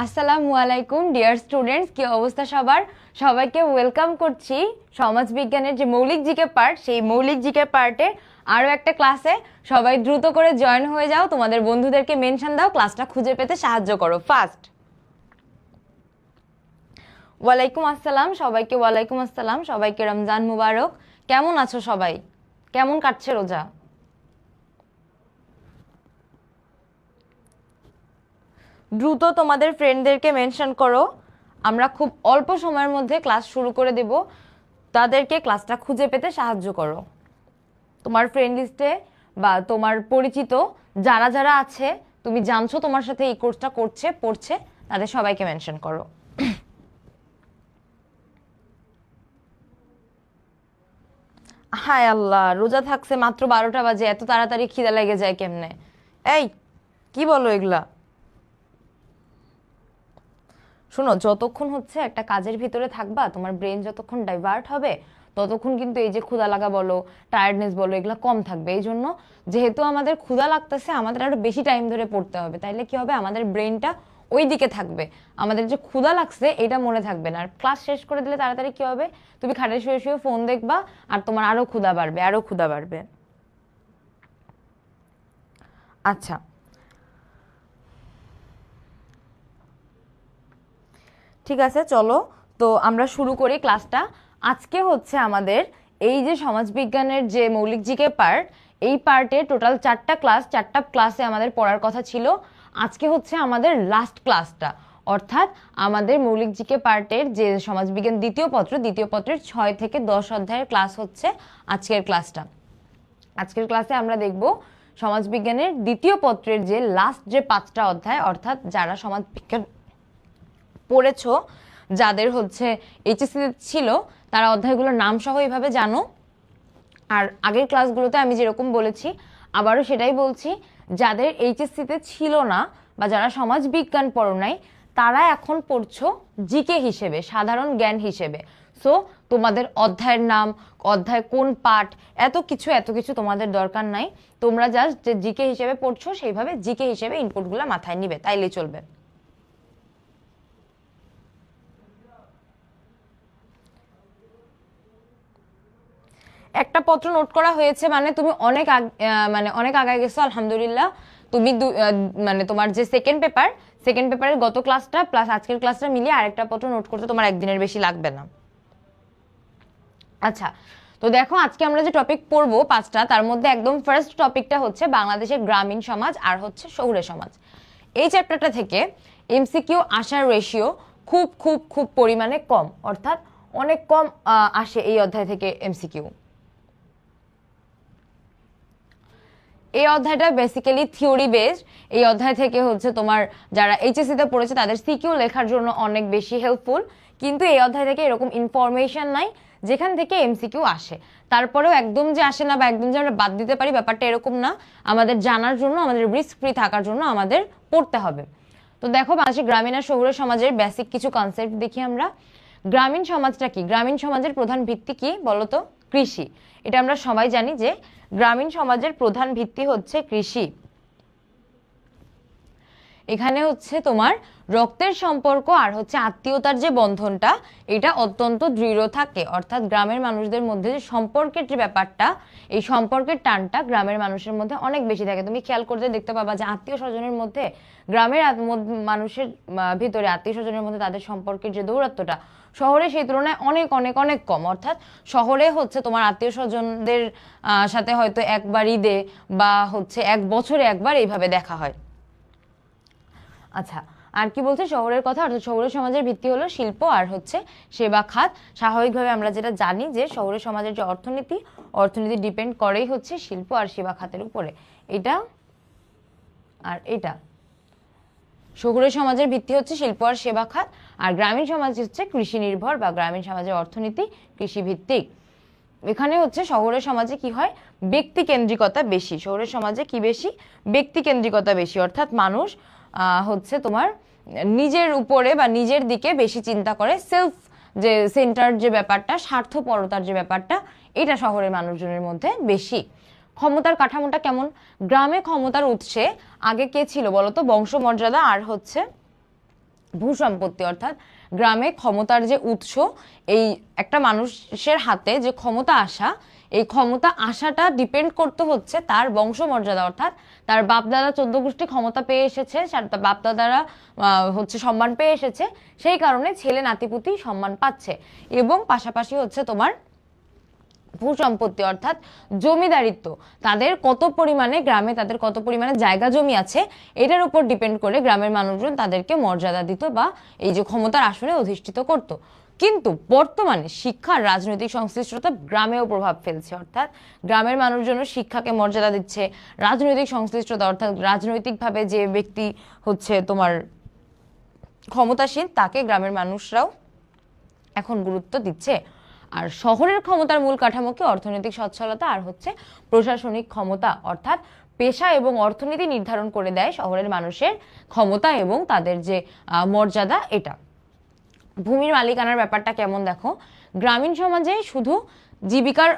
আসসালামু আলাইকুম dear students, কি অবস্থা সবার? সবাইকে ওয়েলকাম করছি সমাজ বিজ্ঞানের যে মৌলিক জিকে পার্ট, সেই মৌলিক জিকে পার্টের আরও একটা ক্লাসে। সবাই দ্রুত করে জয়েন হয়ে যাও, তোমাদের বন্ধুদেরকে মেনশন দাও, ক্লাসটা খুঁজে পেতে সাহায্য করো ফার্স্ট। ওয়ালাইকুম আসসালাম সবাইকে, ওয়ালাইকুম আসসালাম সবাইকে, রমজান মুবারক। কেমন আছো সবাই? কেমন কাটছে রোজা? দ্রুত তোমাদের ফ্রেন্ডদেরকে মেনশন করো, আমরা খুব অল্প সময়ের মধ্যে ক্লাস শুরু করে দেব। তাদেরকে ক্লাসটা খুঁজে পেতে সাহায্য করো। তোমার ফ্রেন্ড লিস্টে বা তোমার পরিচিত যারা যারা আছে, তুমি জানছো তোমার সাথে এই কোর্সটা পড়ছে, তাদের সবাইকে মেনশন করো। হায় আল্লাহ, রোজা থাকছে মাত্র 12টা বাজে, এত তাড়াতাড়ি খিদা লেগে যায় কেমনে? এই কি বলো এগুলা? শোনো, যতক্ষণ হচ্ছে একটা কাজের ভিতরে থাকবা, তোমার ব্রেন যতক্ষণ ডাইভার্ট হবে, ততক্ষণ কিন্তু এই যে ক্ষুধা লাগা বলো, টায়ার্ডনেস বলো, এগুলো কম থাকবে। এই জন্য যেহেতু আমাদের ক্ষুধা লাগতেছে, আমাদের আরো বেশি টাইম ধরে পড়তে হবে। তাইলে কি হবে, আমাদের ব্রেনটা ওই দিকে থাকবে, আমাদের যে ক্ষুধা লাগছে এটা মনে থাকবে না। আর ক্লাস শেষ করে দিলে তাড়াতাড়ি কি হবে, তুমি খাটে শুয়ে শুয়ে ফোন দেখবা, আর তোমার আরো ক্ষুধা বাড়বে, আরো ক্ষুধা বাড়বে। আচ্ছা, ঠিক আছে, চলো তো আমরা শুরু করি ক্লাসটা। আজকে হচ্ছে আমাদের এই যে সমাজবিজ্ঞানের যে মৌলিক জিকে পার্ট, এই পার্টে টোটাল 4টা ক্লাস, 4টা ক্লাসে আমাদের পড়ার কথা ছিল। আজকে হচ্ছে আমাদের লাস্ট ক্লাসটা, অর্থাৎ আমাদের মৌলিক জিকে পার্টের যে সমাজবিজ্ঞান দ্বিতীয় পত্রের 6 থেকে 10 অধ্যায়ের ক্লাস হচ্ছে আজকের ক্লাসটা। আজকের ক্লাসে আমরা দেখব সমাজবিজ্ঞানের দ্বিতীয় পত্রের যে লাস্ট যে 5টা অধ্যায়, অর্থাৎ যারা সমাজবিজ্ঞান পড়েছো, যাদের হচ্ছে এইচএসসি ছিল, তারা অধ্যায়গুলোর নাম সহ এইভাবে জানো। আর আগের ক্লাসগুলোতে আমি যেরকম বলেছি, আবারও সেটাই বলছি, যাদের এইচএসসিতে ছিল না বা যারা সমাজ বিজ্ঞান পড়ো নাই, তারা এখন পড়ছো জিকে হিসেবে, সাধারণ জ্ঞান হিসেবে। সো তোমাদের অধ্যায়ের নাম, অধ্যায় কোন পাঠ, এত কিছু তোমাদের দরকার নাই। তোমরা জাস্ট যে জিকে হিসেবে পড়ছো, সেইভাবে জিকে হিসেবে ইনপুটগুলো মাথায় নিবে, তাইলেই চলবে। একটা পত্র নোট করা হয়েছে মানে তুমি অনেক আগায় গেছো, আলহামদুলিল্লাহ। তুমি মানে তোমার যে সেকেন্ড পেপারের গত ক্লাসটা প্লাস আজকের ক্লাসটা মিলিয়ে আরেকটা পত্র নোট করতে তোমার একদিনের বেশি লাগবে না। আচ্ছা, তো দেখো আজকে আমরা যে টপিক পড়বো 5টা, তার মধ্যে একদম ফার্স্ট টপিকটা হচ্ছে বাংলাদেশের গ্রামীণ সমাজ আর হচ্ছে শহুরে সমাজ। এই চ্যাপ্টারটা থেকে এমসিকিউ আসার রেশিও খুব খুব খুব পরিমাণে কম, অর্থাৎ অনেক কম আসে এই অধ্যায় থেকে এমসিকিউ। এই অধ্যায়টা বেসিক্যালি থিওরি বেসড। এই অধ্যায় থেকে হচ্ছে তোমার যারা এইচএসসিতে পড়েছে তাদের সিকিউ লেখার জন্য অনেক বেশি হেল্পফুল, কিন্তু এই অধ্যায় থেকে এরকম ইনফরমেশন নাই যেখান থেকে এমসিকিউ আসে। তারপরেও একদম যে আসে না বা একদম যে আমরা বাদ দিতে পারি, ব্যাপারটা এরকম না। আমাদের জানার জন্য, আমাদের রিস্ক ফ্রি থাকার জন্য আমাদের পড়তে হবে। তো দেখো, বাংলাদেশের গ্রামীণ আর শহুরে সমাজের বেসিক কিছু কনসেপ্ট দেখি আমরা। গ্রামীণ সমাজটা কি? গ্রামীণ সমাজের প্রধান ভিত্তি কি বলতো? কৃষি। এটা আমরা সবাই জানি যে গ্রামীণ সমাজের প্রধান ভিত্তি হচ্ছে কৃষি। এখানে হচ্ছে তোমার রক্তের সম্পর্ক আর হচ্ছে আত্মীয়তার যে বন্ধনটা, এটা অত্যন্ত দৃঢ় থাকে। অর্থাৎ গ্রামের মানুষদের মধ্যে যে সম্পর্কের যে ব্যাপারটা, এই সম্পর্কের টানটা গ্রামের মানুষের মধ্যে অনেক বেশি থাকে। তুমি খেয়াল করতে দেখতে পাবা যে আত্মীয় স্বজনের মধ্যে, গ্রামের মানুষের ভিতরে আত্মীয় স্বজনের মধ্যে তাদের সম্পর্কের যে দৌরাত্মটা, শহরে সেই তুলনায় অনেক অনেক অনেক কম। অর্থাৎ শহরে হচ্ছে তোমার আত্মীয় স্বজনদের সাথে হয়তো একবার ঈদে বা হচ্ছে 1 বছরে একবার এইভাবে দেখা হয়। আচ্ছা, আর কি বলছে শহরের কথা? অর্থাৎ শহুরে সমাজের ভিত্তি হলো শিল্প আর হচ্ছে সেবা খাত। স্বাভাবিকভাবে আমরা যেটা জানি যে শহুরে সমাজের যে অর্থনীতি ডিপেন্ড করেই হচ্ছে শিল্প আর সেবা খাতের উপরে। এটা আর এটা, শহুরে সমাজের ভিত্তি হচ্ছে শিল্প আর সেবা খাত, আর গ্রামীণ সমাজ হচ্ছে কৃষি নির্ভর বা গ্রামীণ সমাজের অর্থনীতি কৃষি ভিত্তিক। এখানে হচ্ছে শহুরে সমাজে কি হয়, ব্যক্তি কেন্দ্রিকতা বেশি। শহুরে সমাজে কি বেশি? ব্যক্তি কেন্দ্রিকতা বেশি, অর্থাৎ মানুষ হচ্ছে তোমার নিজের উপরে বা নিজের দিকে বেশি চিন্তা করে। সেলফ যে সেন্টার যে ব্যাপারটা, স্বার্থপরতার যে ব্যাপারটা, এটা শহরের মানুষজনের মধ্যে বেশি। ক্ষমতার কাঠামোটা কেমন? গ্রামে ক্ষমতার উৎসে আগে কে ছিল বলতো? বংশমর্যাদা আর হচ্ছে ভূসম্পত্তি অর্থাৎ গ্রামে ক্ষমতার যে উৎস, এই একটা মানুষের হাতে যে ক্ষমতা আসা, এই ক্ষমতা আসাটা ডিপেন্ড করতে হচ্ছে তার বংশমর্যাদা, অর্থাৎ তার বাপদাদা 14 গোষ্ঠী ক্ষমতা পেয়ে এসেছে, তার বাপদাদারা হচ্ছে সম্মান পেয়ে এসেছে, সেই কারণে ছেলে নাতিপুতি সম্মান পাচ্ছে। এবং পাশাপাশি হচ্ছে তোমার ভূসম্পত্তি অর্থাৎ জমিদারিত্ব, তাদের কত পরিমাণে গ্রামে তাদের কত পরিমাণে জায়গা জমি আছে, এটার উপর ডিপেন্ড করে গ্রামের মানুষজন তাদেরকে মর্যাদা দিত বা এই যে ক্ষমতার আসনে অধিষ্ঠিত করত। কিন্তু বর্তমানে শিক্ষার রাজনৈতিক সংশ্লিষ্টতা গ্রামেও প্রভাব ফেলছে, অর্থাৎ গ্রামের মানুষজন শিক্ষাকে মর্যাদা দিচ্ছে। রাজনৈতিক সংশ্লিষ্টতা অর্থাৎ রাজনৈতিকভাবে যে ব্যক্তি হচ্ছে তোমার ক্ষমতাসীন, তাকে গ্রামের মানুষরাও এখন গুরুত্ব দিচ্ছে। আর শহরের ক্ষমতার মূল কাঠামোকে অর্থনৈতিক সচ্ছলতা আর হচ্ছে প্রশাসনিক ক্ষমতা অর্থাৎ পেশা এবং অর্থনীতি নির্ধারণ করে দেয় শহরের মানুষের ক্ষমতা এবং তাদের যে মর্যাদা। এটা ভূমির মালিকানার ব্যাপারটা কেমন দেখো, গ্রামীণ সমাজে শুধু জীবিকার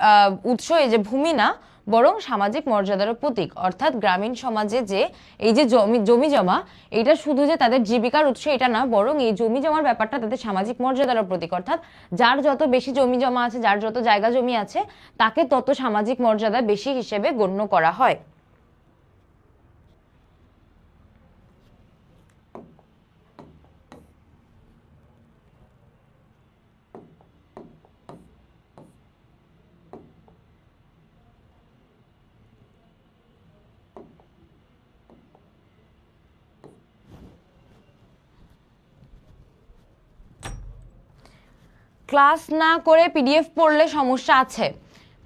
উৎস এই যে ভূমি না, বরং সামাজিক মর্যাদারও প্রতীক। অর্থাৎ গ্রামীণ সমাজে যে এই যে জমি জমা, এটা শুধু যে তাদের জীবিকার উৎস এটা না, বরং এই জমি জমার ব্যাপারটা তাদের সামাজিক মর্যাদারও প্রতীক। অর্থাৎ যার যত বেশি জমি জমা আছে, যার যত জায়গা জমি আছে, তাকে তত সামাজিক মর্যাদা বেশি হিসেবে গণ্য করা হয়। ক্লাস না করে পিডিএফ পড়লে সমস্যা আছে।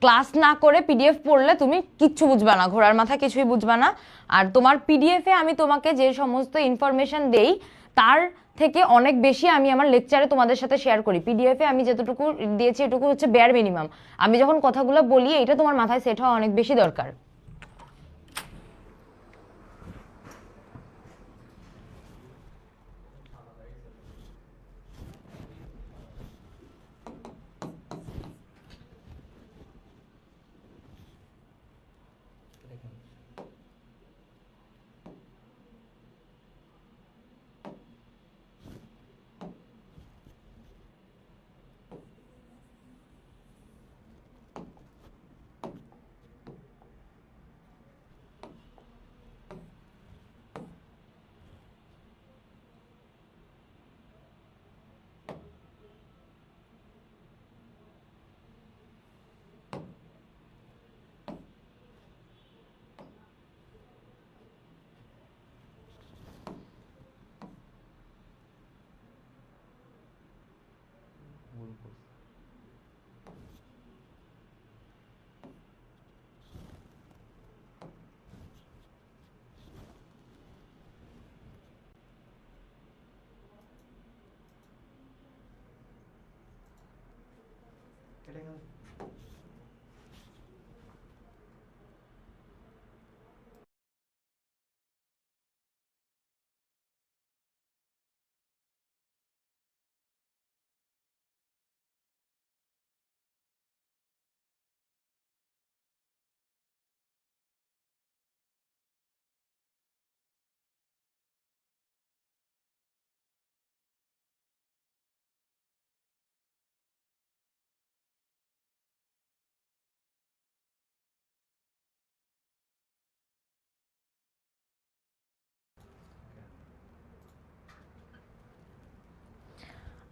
ক্লাস না করে পিডিএফ পড়লে তুমি কিচ্ছু বুঝবা না, ঘোড়ার মাথা কিছুই বুঝবা না। আর তোমার পিডিএফে আমি তোমাকে যে সমস্ত ইনফরমেশন দেই তার থেকে অনেক বেশি আমি আমার লেকচারে তোমাদের সাথে শেয়ার করি। পিডিএফে আমি যতটুকু দিয়েছি এটুকু হচ্ছে বেয়ার মিনিমাম। আমি যখন কথাগুলো বলি এটা তোমার মাথায় সেট হওয়া অনেক বেশি দরকার।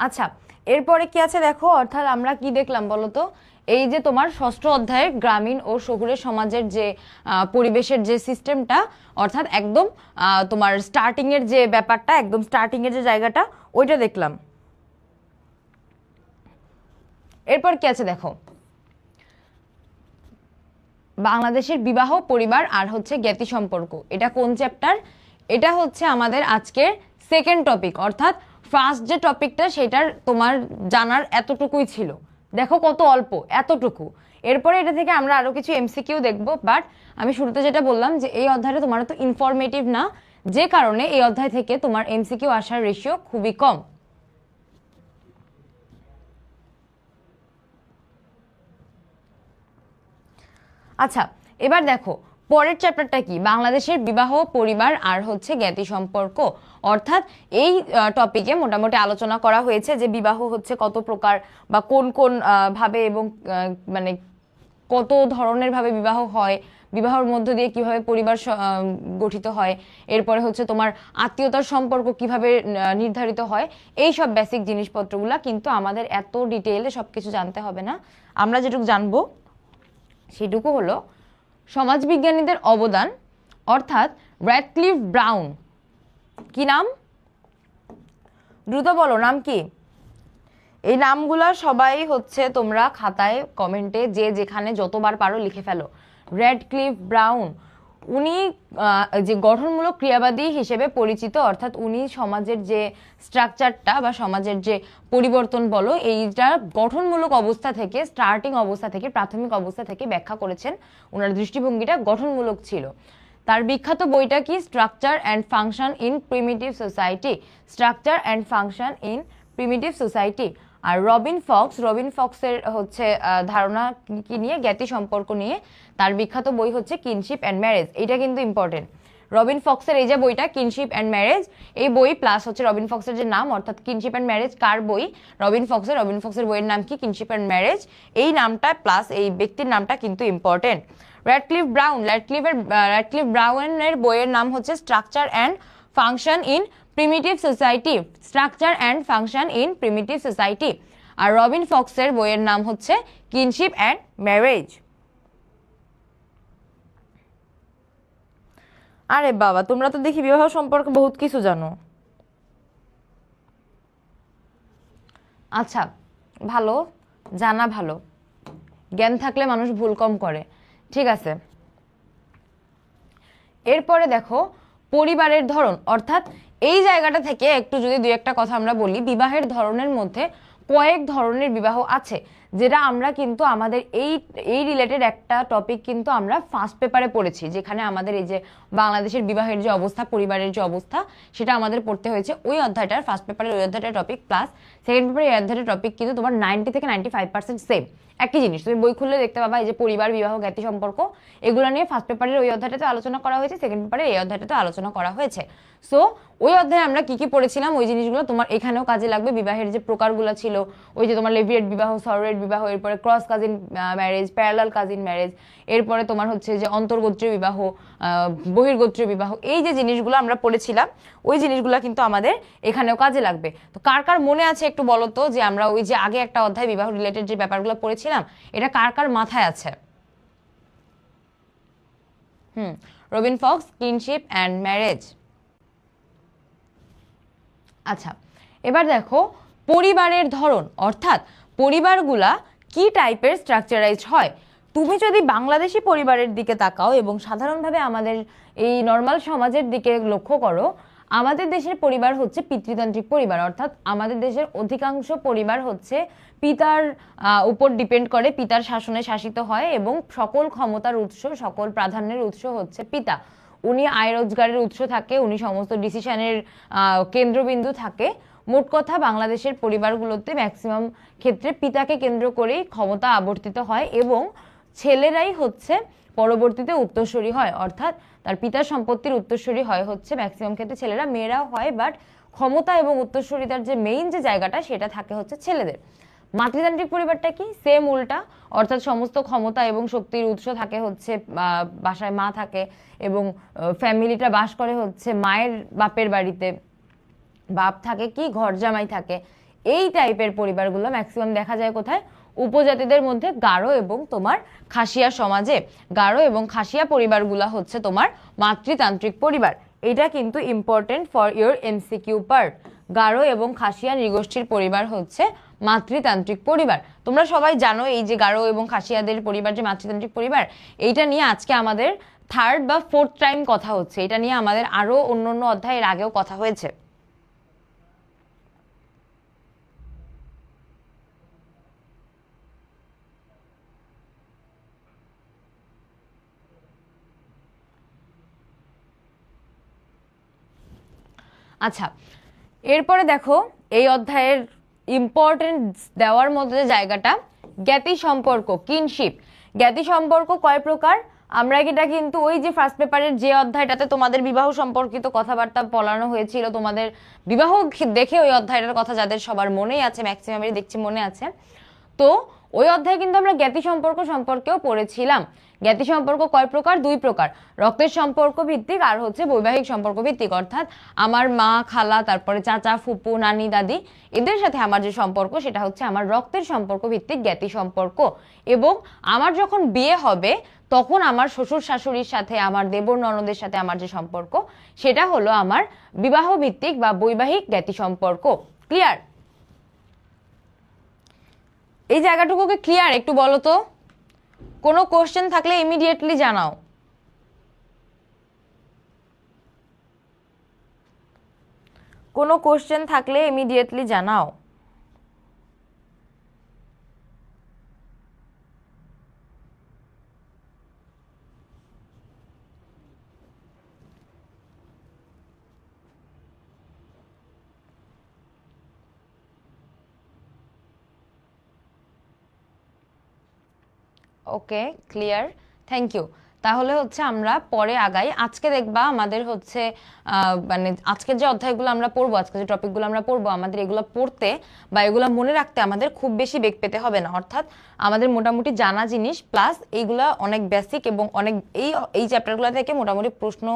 আচ্ছা, এরপরে কি আছে দেখো, অর্থাৎ আমরা কি দেখলাম বলতো, এই যে তোমার ষষ্ঠ অধ্যায়ের গ্রামীণ ও শহুরে সমাজের যে পরিবেশের যে সিস্টেমটা, অর্থাৎ একদম তোমার স্টার্টিং এর যে ব্যাপারটা, একদম স্টার্টিং এর যে জায়গাটা, ওইটা দেখলাম। এরপর কি আছে দেখো, বাংলাদেশের বিবাহ, পরিবার আর হচ্ছে জ্ঞাতি সম্পর্ক। এটা কোন চ্যাপ্টার? এটা হচ্ছে আমাদের আজকের সেকেন্ড টপিক। অর্থাৎ ফার্স্ট যে টপিকটা সেটার তোমার জানার এতটুকুই ছিল, দেখো কত অল্প, এতটুকু। এরপরে এটা থেকে আমরা আরো কিছু এমসিকিউ দেখবো, বাট আমি শুরুতে যেটা বললাম যে এই অধ্যায়টা তোমার তো ইনফরমেটিভ না, যে কারণে এই অধ্যায় থেকে তোমার এমসিকিউ আসার রেশিও খুবই কম। আচ্ছা, এবার দেখো পরের চ্যাপ্টারটা কি, বাংলাদেশের বিবাহ, পরিবার আর হচ্ছে জ্ঞাতি সম্পর্ক। অর্থাৎ এই টপিকে মোটামুটি আলোচনা করা হয়েছে যে বিবাহ হচ্ছে কত প্রকার বা কোন কোন ভাবে এবং মানে কত ধরনের ভাবে বিবাহ হয়, বিবাহের মধ্য দিয়ে কিভাবে পরিবার গঠিত হয়, এরপরে হচ্ছে তোমার আত্মীয়তার সম্পর্ক কিভাবে নির্ধারিত হয়। এই সব বেসিক জিনিসপত্রগুলো কিন্তু আমাদের এত ডিটেইলে সবকিছু জানতে হবে না। আমরা যেটুকু জানবো সেটুকু হলো সমাজবিজ্ঞানীদের অবদান, অর্থাৎ র্যাডক্লিফ ব্রাউন। কি নাম? দ্রুত বলো, নাম কি? এই নামগুলা সবাই হচ্ছে তোমরা খাতায় কমেন্টে যে যেখানে যতবার পারো লিখে ফেলো। র্যাডক্লিফ ব্রাউন, উনি যে গঠনমূলক ক্রিয়াবাদী হিসেবে পরিচিত, অর্থাৎ উনি সমাজের যে স্ট্রাকচারটা বা সমাজের যে পরিবর্তন বলো, এইটা গঠনমূলক অবস্থা থেকে, স্টার্টিং অবস্থা থেকে, প্রাথমিক অবস্থা থেকে ব্যাখ্যা করেছেন। ওনার দৃষ্টিভঙ্গিটা গঠনমূলক ছিল। তার বিখ্যাত বইটা কি? Structure and function in primitive society. Structure and function in primitive society. আর রবিন ফক্সের হচ্ছে ধারণা কি নিয়ে? জ্ঞাতি সম্পর্ক নিয়ে। তার বিখ্যাত বই হচ্ছে কিনশিপ অ্যান্ড ম্যারেজ। এটা কিন্তু ইম্পর্টেন্ট। রবিন ফক্সের এই যে বইটা কিনশিপ অ্যান্ড ম্যারেজ, এই বই প্লাস হচ্ছে রবিন ফক্সের যে নাম, অর্থাৎ কিনশিপ অ্যান্ড ম্যারেজ কার বই? রবিন ফক্সের বইয়ের নাম কি? Kinship and marriage. এই নামটা প্লাস এই ব্যক্তির নামটা কিন্তু ইম্পর্টেন্ট। র্যাডক্লিফ ব্রাউনের বইয়ের নাম হচ্ছে structure and function in primitive society. Structure and function in primitive society. আর রবিন ফক্সের বইয়ের নাম হচ্ছে কিনশিপ অ্যান্ড ম্যারেজ। আরে বাবা, তোমরা তো দেখি বিবাহ সম্পর্কে বহুত কিছু জানো। আচ্ছা, ভালো, জানা ভালো। জ্ঞান থাকলে মানুষ ভুল কম করে। ঠিক আছে, এরপরে দেখো পরিবারের ধরন, অর্থাৎ এই জায়গাটা থেকে একটু যদি দুই একটা কথা আমরা বলি, বিবাহের ধরনের মধ্যে কয়েক ধরনের বিবাহ আছে, যেটা আমরা কিন্তু আমাদের এই রিলেটেড একটা টপিক কিন্তু আমরা ফার্স্ট পেপারে পড়েছি, যেখানে আমাদের এই যে বাংলাদেশের বিবাহের যে অবস্থা, পরিবারের যে অবস্থা, সেটা আমাদের পড়তে হয়েছে। ওই অধ্যায়টার ফার্স্ট পেপারের ওই অধ্যায়টার টপিক প্লাস সেকেন্ড পেপারের এই অধ্যায়টার টপিক কিন্তু তোমার 90 থেকে 95% সেম, একই জিনিস। তুমি বই খুললে দেখতে পাবা এই যে পরিবার, বিবাহ, জ্ঞাতি সম্পর্ক, এগুলো নিয়ে ফার্স্ট পেপারের ওই অধ্যায়টাতে আলোচনা করা হয়েছে, সেকেন্ড পেপারের এই অধ্যায়টাতে আলোচনা করা হয়েছে। সো ওই অধ্যায়ে আমরা কি কি পড়েছিলাম, ওই জিনিসগুলো তোমার এখানেও কাজে লাগবে। বিবাহের যে প্রকারগুলো ছিল, ওই যে তোমার লেভিয়েট বিবাহ, সরোয়েট বিবাহ, এরপরে cross cousin marriage, parallel cousin marriage, এরপরে তোমার হচ্ছে যে অন্তর্গোত্রীয় বিবাহ, বহির্গোত্রীয় বিবাহ, এই যে জিনিসগুলো আমরা পড়েছিলাম, ওই জিনিসগুলো কিন্তু আমাদের এখানেও কাজে লাগবে। তো কার কার মনে আছে একটু বলো তো, যে আমরা ওই যে আগে একটা অধ্যায় বিবাহ রিলেটেড যে ব্যাপারগুলো পড়েছিলাম, এটা কার কার মাথায় আছে? Robin Fox, Kinship and marriage. আচ্ছা, এবার দেখো পরিবারের ধরন, অর্থাৎ পরিবারগুলা কি টাইপের স্ট্রাকচারাইজড হয়। তুমি যদি বাংলাদেশি পরিবারের দিকে তাকাও এবং সাধারণভাবে আমাদের এই নর্মাল সমাজের দিকে লক্ষ্য করো, আমাদের দেশের পরিবার হচ্ছে পিতৃতান্ত্রিক পরিবার, অর্থাৎ আমাদের দেশের অধিকাংশ পরিবার হচ্ছে পিতার উপর ডিপেন্ড করে, পিতার শাসনে শাসিত হয় এবং সকল ক্ষমতার উৎস, সকল প্রাধান্যের উৎস হচ্ছে পিতা। উনি আয় রোজগারের উৎস থাকে, উনি সমস্ত ডিসিশনের কেন্দ্রবিন্দু থাকে। মোট কথা বাংলাদেশের পরিবারগুলোতে ম্যাক্সিমাম ক্ষেত্রে পিতাকে কেন্দ্র করেই ক্ষমতা আবর্তিত হয় এবং ছেলেরাই হচ্ছে পরবর্তীতে উত্তরসূরি হয়, অর্থাৎ তার পিতার সম্পত্তির উত্তরসূরি হয় হচ্ছে ম্যাক্সিমাম ক্ষেত্রে ছেলেরা, মেয়েরাও হয়, বাট ক্ষমতা এবং উত্তরসূরিতার যে মেইন যে জায়গাটা সেটা থাকে হচ্ছে ছেলেদের। মাতৃতান্ত্রিক পরিবারটা কি? সেম উল্টা, অর্থাৎ সমস্ত ক্ষমতা এবং শক্তির উৎস থাকে হচ্ছে বাসায় মা থাকে এবং ফ্যামিলিটা বাস করে হচ্ছে মায়ের বাপের বাড়িতে, বাপ থাকে কি, ঘর জামাই থাকে। এই টাইপের পরিবারগুলো ম্যাক্সিমাম দেখা যায় কোথায়? উপজাতিদের মধ্যে গারো এবং তোমার খাসিয়া সমাজে। গারো এবং খাসিয়া পরিবারগুলো হচ্ছে তোমার মাতৃতান্ত্রিক পরিবার। এটা কিন্তু important for your MCQ part. Garo এবং খাসিয়া নৃগোষ্ঠীর পরিবার হচ্ছে মাতৃতান্ত্রিক পরিবার। তোমরা সবাই জানো এই যে গারো এবং খাসিয়াদের পরিবার যে মাতৃতান্ত্রিক পরিবার, এইটা নিয়ে আজকে আমাদের থার্ড বা ফোর্থ টাইম কথা হচ্ছে। এটা নিয়ে আমাদের আরো অন্য অধ্যায়ের আগেও কথা হয়েছে। আচ্ছা, এরপরে দেখো এই অধ্যায়ের ইম্পর্টেন্স দেওয়ার মধ্যে যে জায়গাটা, জ্ঞাতি সম্পর্ক, কিনশিপ। জ্ঞাতি সম্পর্ক কয় প্রকার? আমরা এটা কিন্তু ওই যে ফার্স্ট পেপারের যে অধ্যায়টাতে তোমাদের বিবাহ সম্পর্কিত কথাবার্তা বলানো হয়েছিল, তোমাদের বিবাহ দেখে ওই অধ্যায়টার কথা যাদের সবার মনেই আছে, ম্যাক্সিমামেরই দেখছি মনে আছে, তো ওই অধ্যায়ে কিন্তু আমরা জ্ঞাতি সম্পর্ক সম্পর্কেও পড়েছিলাম। জ্ঞাতি সম্পর্ক কয় প্রকার? 2 প্রকার, রক্তের সম্পর্ক ভিত্তিক আর হচ্ছে বৈবাহিক সম্পর্ক ভিত্তিক। অর্থাৎ আমার মা, খালা, তারপরে চাচা, ফুপু, নানি, দাদি, এদের সাথে আমার যে সম্পর্ক সেটা হচ্ছে আমার রক্তের সম্পর্ক ভিত্তিক জ্ঞাতি সম্পর্ক। এবং আমার যখন বিয়ে হবে তখন আমার শ্বশুর শাশুড়ির সাথে, আমার দেবর ননদের সাথে আমার যে সম্পর্ক সেটা হলো আমার বিবাহ ভিত্তিক বা বৈবাহিক জ্ঞাতি সম্পর্ক। ক্লিয়ার? এই জায়গাটুকুকে ক্লিয়ার একটু বলো তো? কোনো কোশ্চেন থাকলে ইমিডিয়েটলি জানাও। কোনো কোশ্চেন থাকলে ইমিডিয়েটলি জানাও। ওকে, ক্লিয়ার, থ্যাংক ইউ। তাহলে হচ্ছে আমরা পরে আগাই। আজকে দেখবা আমাদের হচ্ছে মানে আজকের যে অধ্যায়গুলো আমরা পড়বো, আজকে যে টপিকগুলো আমরা পড়বো, আমাদের এগুলো পড়তে বা এগুলো মনে রাখতে আমাদের খুব বেশি বেগ পেতে হবে না। অর্থাৎ আমাদের মোটামুটি জানা জিনিস প্লাস এইগুলো অনেক বেসিক এবং অনেক এই চ্যাপ্টারগুলো থেকে মোটামুটি প্রশ্ন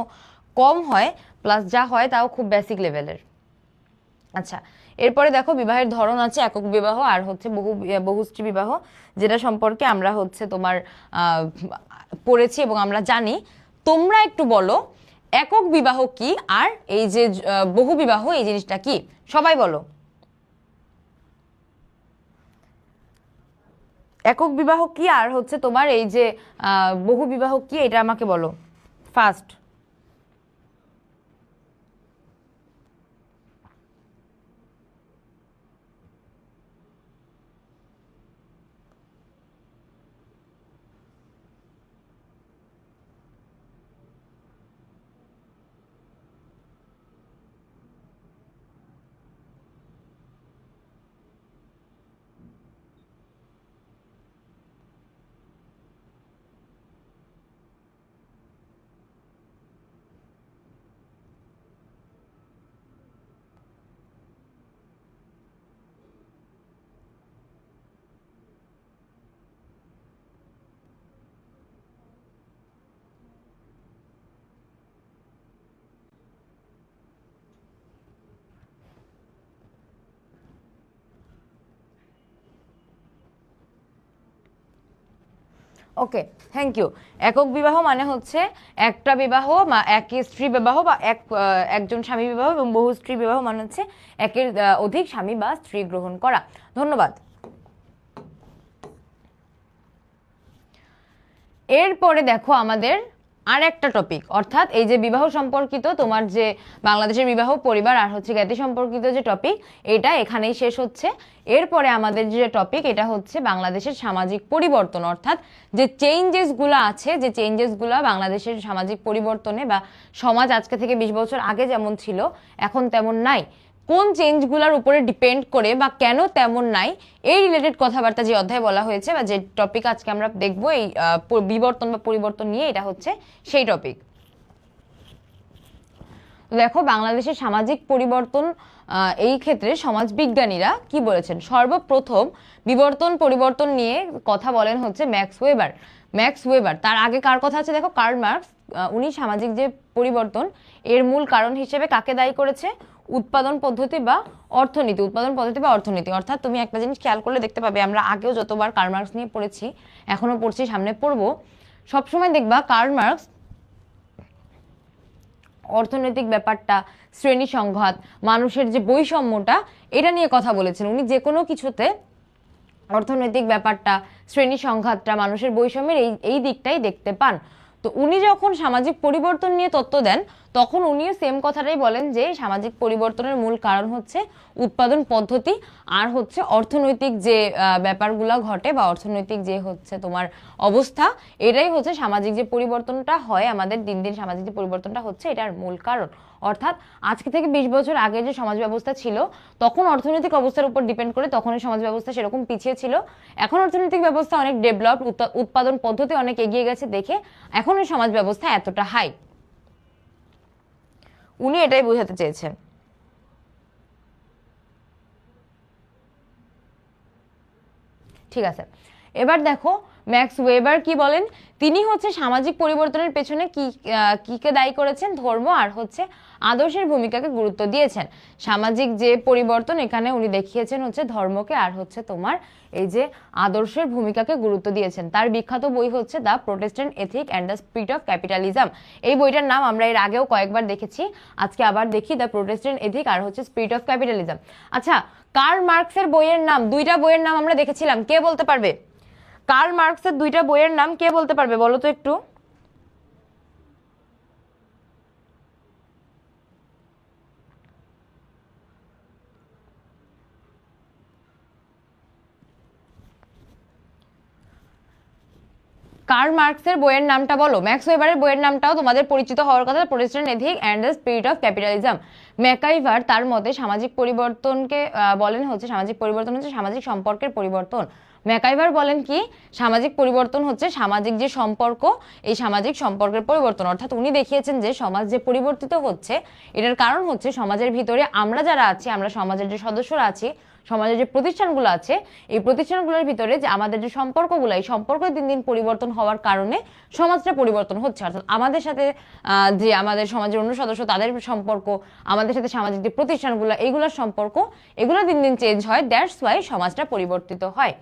কম হয়, প্লাস যা হয় তাও খুব বেসিক লেভেলের। আচ্ছা, এরপরে দেখো বিবাহের ধরন আছে একক বিবাহ আর হচ্ছে বহুস্ত্রী বিবাহ, যেটা সম্পর্কে আমরা হচ্ছে তোমার পড়েছি এবং আমরা জানি। তোমরা একটু বলো একক বিবাহ কি আর এই যে বহু বিবাহ এই জিনিসটা কি, সবাই বলো। একক বিবাহ কি আর হচ্ছে তোমার এই যে বহু বিবাহ কি, এটা আমাকে বলো ফার্স্ট। Okay, thank you. একক বিবাহ মানে হচ্ছে একটা বিবাহ বা এক স্ত্রী বিবাহ বা একজন স্বামী বিবাহ, এবং বহু স্ত্রী বিবাহ মানে হচ্ছে একের অধিক স্বামী বা স্ত্রী গ্রহণ করা। ধন্যবাদ। এরপরে দেখো আমাদের আর একটা টপিক, অর্থাৎ এই যে বিবাহ সম্পর্কিত তোমার যে বাংলাদেশের বিবাহ পরিবার আর হচ্ছে জ্ঞাতি সম্পর্কিত যে টপিক, এটা এখানেই শেষ হচ্ছে। এরপরে আমাদের যে টপিক এটা হচ্ছে বাংলাদেশের সামাজিক পরিবর্তন, অর্থাৎ যে চেঞ্জেসগুলো আছে, যে চেঞ্জেসগুলো বাংলাদেশের সামাজিক পরিবর্তনে বা সমাজ আজকে থেকে 20 বছর আগে যেমন ছিল এখন তেমন নাই, কোন চেঞ্জগুলোর উপরে ডিপেন্ড করে বা কেন তেমন নাই, এই রিলেটেড কথাবার্তা যে অধ্যায় বলা হয়েছে বা যে টপিক আজকে আমরা দেখবো এই বিবর্তন বা পরিবর্তন নিয়ে, এটা হচ্ছে সেই টপিক। দেখো বাংলাদেশের সামাজিক পরিবর্তন এই ক্ষেত্রে সমাজবিজ্ঞানীরা কি বলেছেন। সর্বপ্রথম বিবর্তন পরিবর্তন নিয়ে কথা বলেন হচ্ছে ম্যাক্স ওয়েবার। তার আগে কার কথা আছে দেখো, কার্ল মার্কস। উনি সামাজিক যে পরিবর্তন এর মূল কারণ হিসেবে কাকে দায়ী করেছে? উৎপাদন পদ্ধতি বা অর্থনীতি। অর্থাৎ তুমি একটা জিনিস খেয়াল করলে দেখতে পাবে, আমরা আগেও যতবার কার্ল মার্কস নিয়ে পড়েছি, এখনো পড়ছি, সামনে পড়বো, সবসময় দেখবা কার্ল মার্কস অর্থনৈতিক ব্যাপারটা, শ্রেণী সংঘাত, মানুষের যে বৈষম্যটা, এটা নিয়ে কথা বলেছেন। উনি যে কোনো কিছুতে অর্থনৈতিক ব্যাপারটা, শ্রেণী সংঘাতটা, মানুষের বৈষম্যের এই দিকটাই দেখতে পান। তো উনি যখন সামাজিক পরিবর্তন নিয়ে তত্ত্ব দেন তখন উনিও সেম কথাটাই বলেন যে সামাজিক পরিবর্তনের মূল কারণ হচ্ছে উৎপাদন পদ্ধতি আর হচ্ছে অর্থনৈতিক যে ব্যাপারগুলো ঘটে বা অর্থনৈতিক যে হচ্ছে তোমার অবস্থা, এটাই হচ্ছে সামাজিক যে পরিবর্তনটা হয় আমাদের দিন দিন, সামাজিক যে পরিবর্তনটা হচ্ছে এটার মূল কারণ। অর্থাৎ আজকে থেকে 20 বছর আগে যে সমাজ ব্যবস্থা ছিল তখন অর্থনৈতিক অবস্থার উপর ডিপেন্ড করে তখন এই সমাজ ব্যবস্থা সেরকম পিছিয়ে ছিল। এখন অর্থনৈতিক ব্যবস্থা অনেক ডেভেলপ, উৎপাদন পদ্ধতি অনেক এগিয়ে গেছে দেখে এখন এই সমাজ ব্যবস্থা এতটা হাই। উনি এটাই বোঝাতে চেয়েছেন। ঠিক আছে, এবার দেখো ম্যাক্স ওয়েবার কি বলেন। তিনি হচ্ছে সামাজিক পরিবর্তনের পেছনে কিকে দায়ী করেছেন, ধর্ম আর হচ্ছে আদর্শের ভূমিকাকে গুরুত্ব দিয়েছেন। সামাজিক যে পরিবর্তন এখানে উনি দেখিয়েছেন হচ্ছে ধর্মকে আর হচ্ছে তোমার এই যে আদর্শের ভূমিকাকে গুরুত্ব দিয়েছেন। তার বিখ্যাত বই হচ্ছে the Protestant ethic and the spirit of capitalism. এই বইটার নাম আমরা এর আগেও কয়েকবার দেখেছি, আজকে আবার দেখি, দ্য প্রোটেস্ট্যান্ট এথিক আর হচ্ছে স্পিরিট অফ ক্যাপিটালিজম। আচ্ছা, কার্ল মার্কসের বইয়ের নাম, দুইটা বইয়ের নাম আমরা দেখেছিলাম, কে বলতে পারবে? কার্ল মার্কসের দুইটা বইয়ের নাম কে বলতে পারবে বলো তো একটু? কার্ল মার্কসের বইয়ের নামটা বলো। ম্যাক্স ওয়েবারের বইয়ের নামটাও তোমাদের পরিচিত হওয়ার কথা, Protestant ethic and the spirit of capitalism. MacIver তার মতে সামাজিক পরিবর্তনকে বলেন হচ্ছে সামাজিক পরিবর্তন হচ্ছে সামাজিক সম্পর্কের পরিবর্তন। ম্যাকাইভার বলেন কি সামাজিক পরিবর্তন হচ্ছে সামাজিক যে সম্পর্ক, এই সামাজিক সম্পর্কের পরিবর্তন। অর্থাৎ উনি দেখিয়েছেন যে সমাজ যে পরিবর্তিত হচ্ছে এটার কারণ হচ্ছে সমাজের ভিতরে আমরা যারা আছি, আমরা সমাজের যে সদস্যরা আছি, সমাজের যে প্রতিষ্ঠানগুলো আছে, এই প্রতিষ্ঠানগুলোর ভিতরে যে আমাদের যে সম্পর্কগুলো, এই সম্পর্ক দিন দিন পরিবর্তন হওয়ার কারণে সমাজটা পরিবর্তন হচ্ছে। অর্থাৎ আমাদের সাথে যে আমাদের সমাজের অন্য সদস্য তাদের সম্পর্ক, আমাদের সাথে সামাজিক যে প্রতিষ্ঠানগুলো এইগুলোর সম্পর্ক, এগুলো দিন দিন চেঞ্জ হয়, দ্যাটস ওয়াই সমাজটা পরিবর্তিত হয়।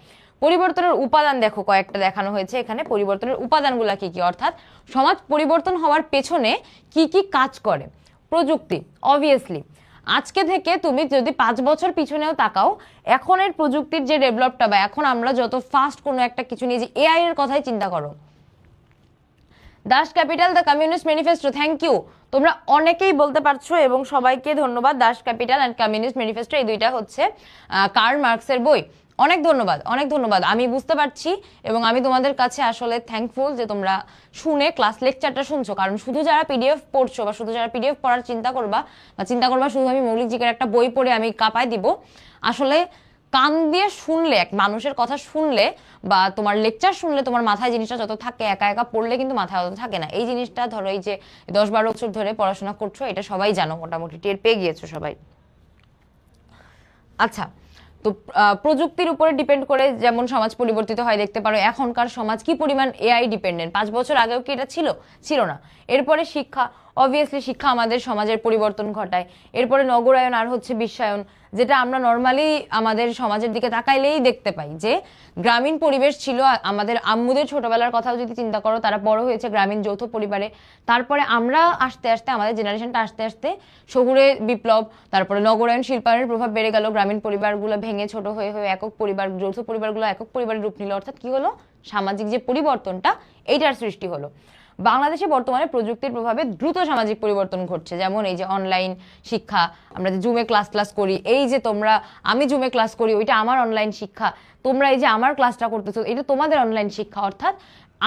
পরিবর্তনের উপাদান দেখো কয়েকটা দেখানো হয়েছে এখানে। পরিবর্তনের উপাদানগুলো কি কি, অর্থাৎ সমাজ পরিবর্তন হওয়ার পেছনে কি কি কাজ করে। প্রযুক্তি, অবভিয়াসলি আজকে থেকে তুমি যদি 5 বছর পিছনেও তাকাও, এখনের প্রযুক্তির যে ডেভেলপটা বা এখন আমরা যত ফাস্ট কোনো একটা কিছু নিয়ে যে এআই এর কথাই চিন্তা করো। Das Kapital the Communist Manifesto, thank you, তোমরা অনেকেই বলতে পারছো এবং সবাইকে ধন্যবাদ। Das Kapital and Communist Manifesto এই দুইটা হচ্ছে কার্ল মার্কসের বই। অনেক ধন্যবাদ, অনেক ধন্যবাদ। আমি বুঝতে পারছি এবং আমি তোমাদের কাছে আসলে থ্যাঙ্কফুল যে তোমরা শুনে ক্লাস লেকচারটা শুনছো। কারণ শুধু যারা পিডিএফ পড়ছো বা শুধু যারা পিডিএফ পড়ার চিন্তা করবা শুধু আমি মৌলিক জিকের একটা বই পড়ে আমি কাঁপায় দিব, আসলে কান দিয়ে শুনলে, এক মানুষের কথা শুনলে বা তোমার লেকচার শুনলে তোমার মাথায় জিনিসটা যত থাকে, একা একা পড়লে কিন্তু মাথায় অত থাকে না। এই জিনিসটা ধরো এই যে 10-12 বছর ধরে পড়াশোনা করছো, এটা সবাই জানো, মোটামুটি টের পেয়ে গিয়েছো সবাই। আচ্ছা, তো প্রযুক্তির উপরে ডিপেন্ড করে যেমন সমাজ পরিবর্তিত হয় দেখতে পারো। এখনকার সমাজ কি পরিমাণ এআই ডিপেন্ডেন্ট, 5 বছর আগেও কি এটা ছিল না। এরপরে শিক্ষা, অবভিয়াসলি শিক্ষা আমাদের সমাজের পরিবর্তন ঘটায়। এরপরে নগরায়ন আর হচ্ছে বিশ্বায়ন, যেটা আমরা নর্মালি আমাদের সমাজের দিকে তাকাইলেই দেখতে পাই যে গ্রামীণ পরিবেশ ছিল। আমাদের আম্মুদের ছোটবেলার কথাও যদি চিন্তা করো, তারা বড় হয়েছে গ্রামীণ যৌথ পরিবারে। তারপরে আমরা আস্তে আস্তে আমাদের জেনারেশনটা আস্তে আস্তে শহুরে বিপ্লব, তারপরে নগরায়ন শিল্পায়নের প্রভাব বেড়ে গেল, গ্রামীণ পরিবারগুলো ভেঙে ছোট হয়ে হয়ে একক পরিবার, যৌথ পরিবারগুলো একক পরিবারের রূপ নিল। অর্থাৎ কি হলো, সামাজিক যে পরিবর্তনটা এইটার সৃষ্টি হলো। বাংলাদেশে বর্তমানে প্রযুক্তির প্রভাবে দ্রুত সামাজিক পরিবর্তন ঘটছে। যেমন এই যে অনলাইন শিক্ষা, আমরা যে জুমে ক্লাস করি, এই যে আমি জুমে ক্লাস করি, ওইটা আমার অনলাইন শিক্ষা। তোমরা এই যে আমার ক্লাসটা করতেছো, এটা তোমাদের অনলাইন শিক্ষা। অর্থাৎ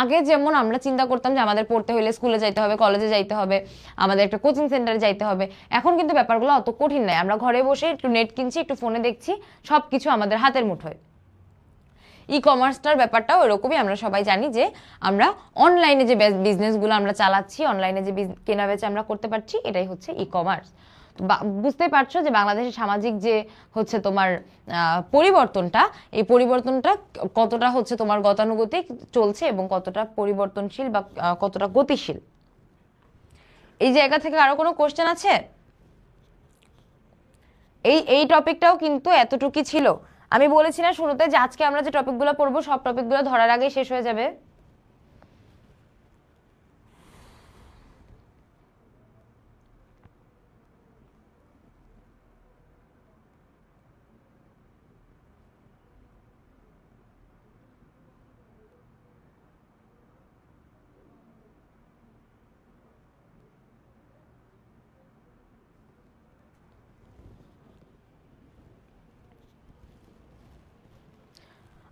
আগে যেমন আমরা চিন্তা করতাম যে আমাদের পড়তে হলে স্কুলে যাইতে হবে, কলেজে যাইতে হবে, আমাদের একটা কোচিং সেন্টারে যাইতে হবে, এখন কিন্তু ব্যাপারগুলো অত কঠিন নয়। আমরা ঘরে বসে একটু নেট কিনছি, একটু ফোনে দেখছি, সবকিছু আমাদের হাতের মুঠোয়। ই কমার্সটার ব্যাপারটাও এরকমই, আমরা সবাই জানি যে আমরা অনলাইনে যে বিজনেসগুলো আমরা চালাচ্ছি, অনলাইনে যে কেনা বেচা আমরা করতে পারছি, এটাই হচ্ছে ই কমার্স। বুঝতে পারছো যে বাংলাদেশের সামাজিক যে হচ্ছে তোমার পরিবর্তনটা, এই পরিবর্তনটা কতটা হচ্ছে তোমার গতানুগতিক চলছে এবং কতটা পরিবর্তনশীল বা কতটা গতিশীল। এই জায়গা থেকে আরো কোনো কোশ্চেন আছে? এই টপিকটাও কিন্তু এতটুকুই ছিল। আমি বলেছি না শুরুতে যে আজকে আমরা যে টপিকগুলো পড়বো সব টপিকগুলো ধরার আগেই শেষ হয়ে যাবে।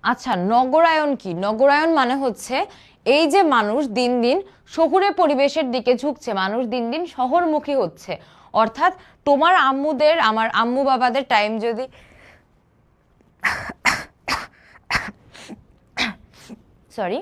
আচ্ছা, নগরায়ন কি? নগরায়ন মানে হচ্ছে এই যে মানুষ দিন দিন শহুরে পরিবেশের দিকে ঝুঁকছে, মানুষ দিন দিন শহরমুখী হচ্ছে। অর্থাৎ তোমার আম্মুদের আমার আম্মু বাবাদের টাইম যদি সরি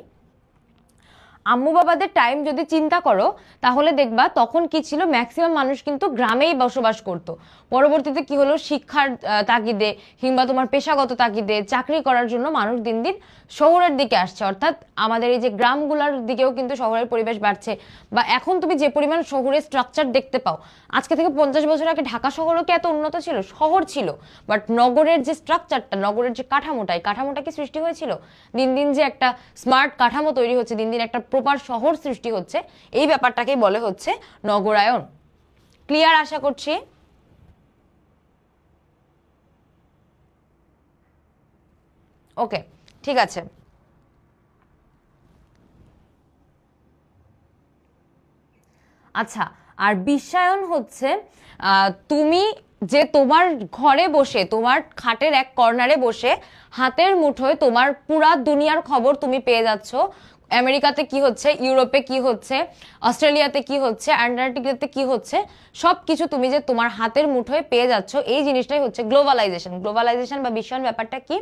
আম্মু বাবাদের টাইম যদি চিন্তা করো তাহলে দেখবা তখন কি ছিল, ম্যাক্সিমাম মানুষ কিন্তু গ্রামেই বসবাস করত। পরবর্তীতে কি হলো, শিক্ষার তাগিদে কিংবা তোমার পেশাগত তাগিদে চাকরি করার জন্য মানুষ দিন দিন শহরের দিকে আসছে, অর্থাৎ আমাদের এই যে গ্রামগুলোর দিকেও কিন্তু শহরের পরিবেশ বাড়ছে। বা এখন তুমি যে পরিমাণ শহরের স্ট্রাকচার দেখতে পাও, আজকে থেকে 50 বছর আগে ঢাকা শহরও কি এত উন্নত ছিল? শহর ছিল, বাট নগরের যে স্ট্রাকচারটা, নগরের যে কাঠামোটা, এই কাঠামোটা কি সৃষ্টি হয়েছিল? দিন দিন যে একটা স্মার্ট কাঠামো তৈরি হচ্ছে, দিন দিন একটা প্রপার শহর সৃষ্টি হচ্ছে, এই ব্যাপারটাকেই বলে হচ্ছে নগরায়ন। ক্লিয়ার আশা করছি? ওকে, ঠিক আছে। আচ্ছা, আর বিশ্বায়ন হচ্ছে তুমি যে তোমার ঘরে বসে, তোমার খাটের এক কর্নারে বসে হাতের মুঠোয় তোমার পুরা দুনিয়ার খবর তুমি পেয়ে যাচ্ছ। আমেরিকাতে কি হচ্ছে, ইউরোপে কি হচ্ছে, অস্ট্রেলিয়াতে কি হচ্ছে, আন্টার্কটিকাতে কি হচ্ছে, সব কিছু তুমি যে তোমার হাতের মুঠোয় পেয়ে যাচ্ছ, এই জিনিসটাই হচ্ছে গ্লোবালাইজেশন। গ্লোবালাইজেশন বা বিশ্বায়ন ব্যাপারটা কি?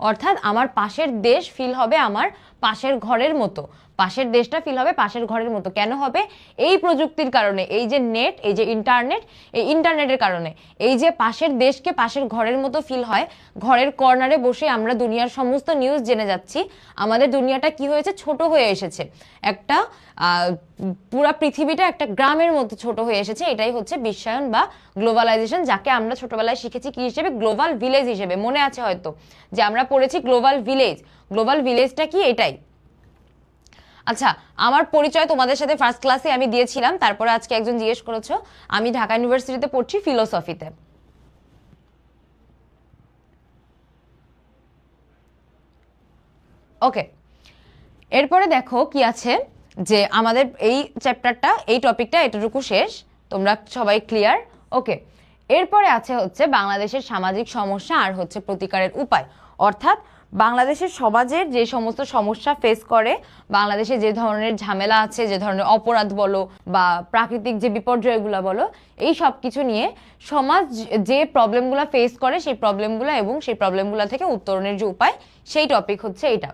অর্থাৎ আমার পাশের দেশ ফিল হবে আমার পাশের ঘরের মতো, পাশের দেশটা ফিল হবে পাশের ঘরের মতো। কেন হবে? এই প্রযুক্তির কারণে, এই যে নেট, এই যে ইন্টারনেট, এই ইন্টারনেটের কারণে এই যে পাশের দেশকে পাশের ঘরের মতো ফিল হয়। ঘরের কর্নারে বসে আমরা দুনিয়ার সমস্ত নিউজ জেনে যাচ্ছি। আমাদের দুনিয়াটা কি হয়েছে, ছোট হয়ে এসেছে, একটা পুরা পৃথিবীটা একটা গ্রামের মতো ছোট হয়ে এসেছে। এটাই হচ্ছে বিশ্বায়ন বা গ্লোবালাইজেশন, যাকে আমরা ছোটবেলায় শিখেছি কি হিসেবে, গ্লোবাল ভিলেজ হিসেবে। মনে আছে হয়তো যে আমরা পড়েছি গ্লোবাল ভিলেজ। গ্লোবাল ভিলেজটা কি? এটাই। আচ্ছা, আমার পরিচয় তোমাদের সাথে ফার্স্ট ক্লাসে আমি দিয়েছিলাম, তারপরে আজকে একজন জিজ্ঞেস করেছো। আমি ঢাকা ইউনিভার্সিটিতে পড়ছি ফিলোসফিতে। ওকে, এরপরে দেখো কি আছে, যে আমাদের এই চ্যাপ্টারটা, এই টপিকটা এতটুকু শেষ। তোমরা সবাই ক্লিয়ার? ওকে, এরপরে আছে হচ্ছে বাংলাদেশের সামাজিক সমস্যা আর হচ্ছে প্রতিকারের উপায়। অর্থাৎ বাংলাদেশের সমাজের যে সমস্ত সমস্যা ফেস করে, বাংলাদেশে যে ধরনের ঝামেলা আছে, যে ধরনের অপরাধ বলো বা প্রাকৃতিক যে বিপর্যয়গুলো বলো, এই সব কিছু নিয়ে সমাজ যে প্রবলেমগুলো ফেস করে, সেই প্রবলেমগুলো এবং সেই প্রবলেমগুলো থেকে উত্তরণের যে উপায়, সেই টপিক হচ্ছে এটা।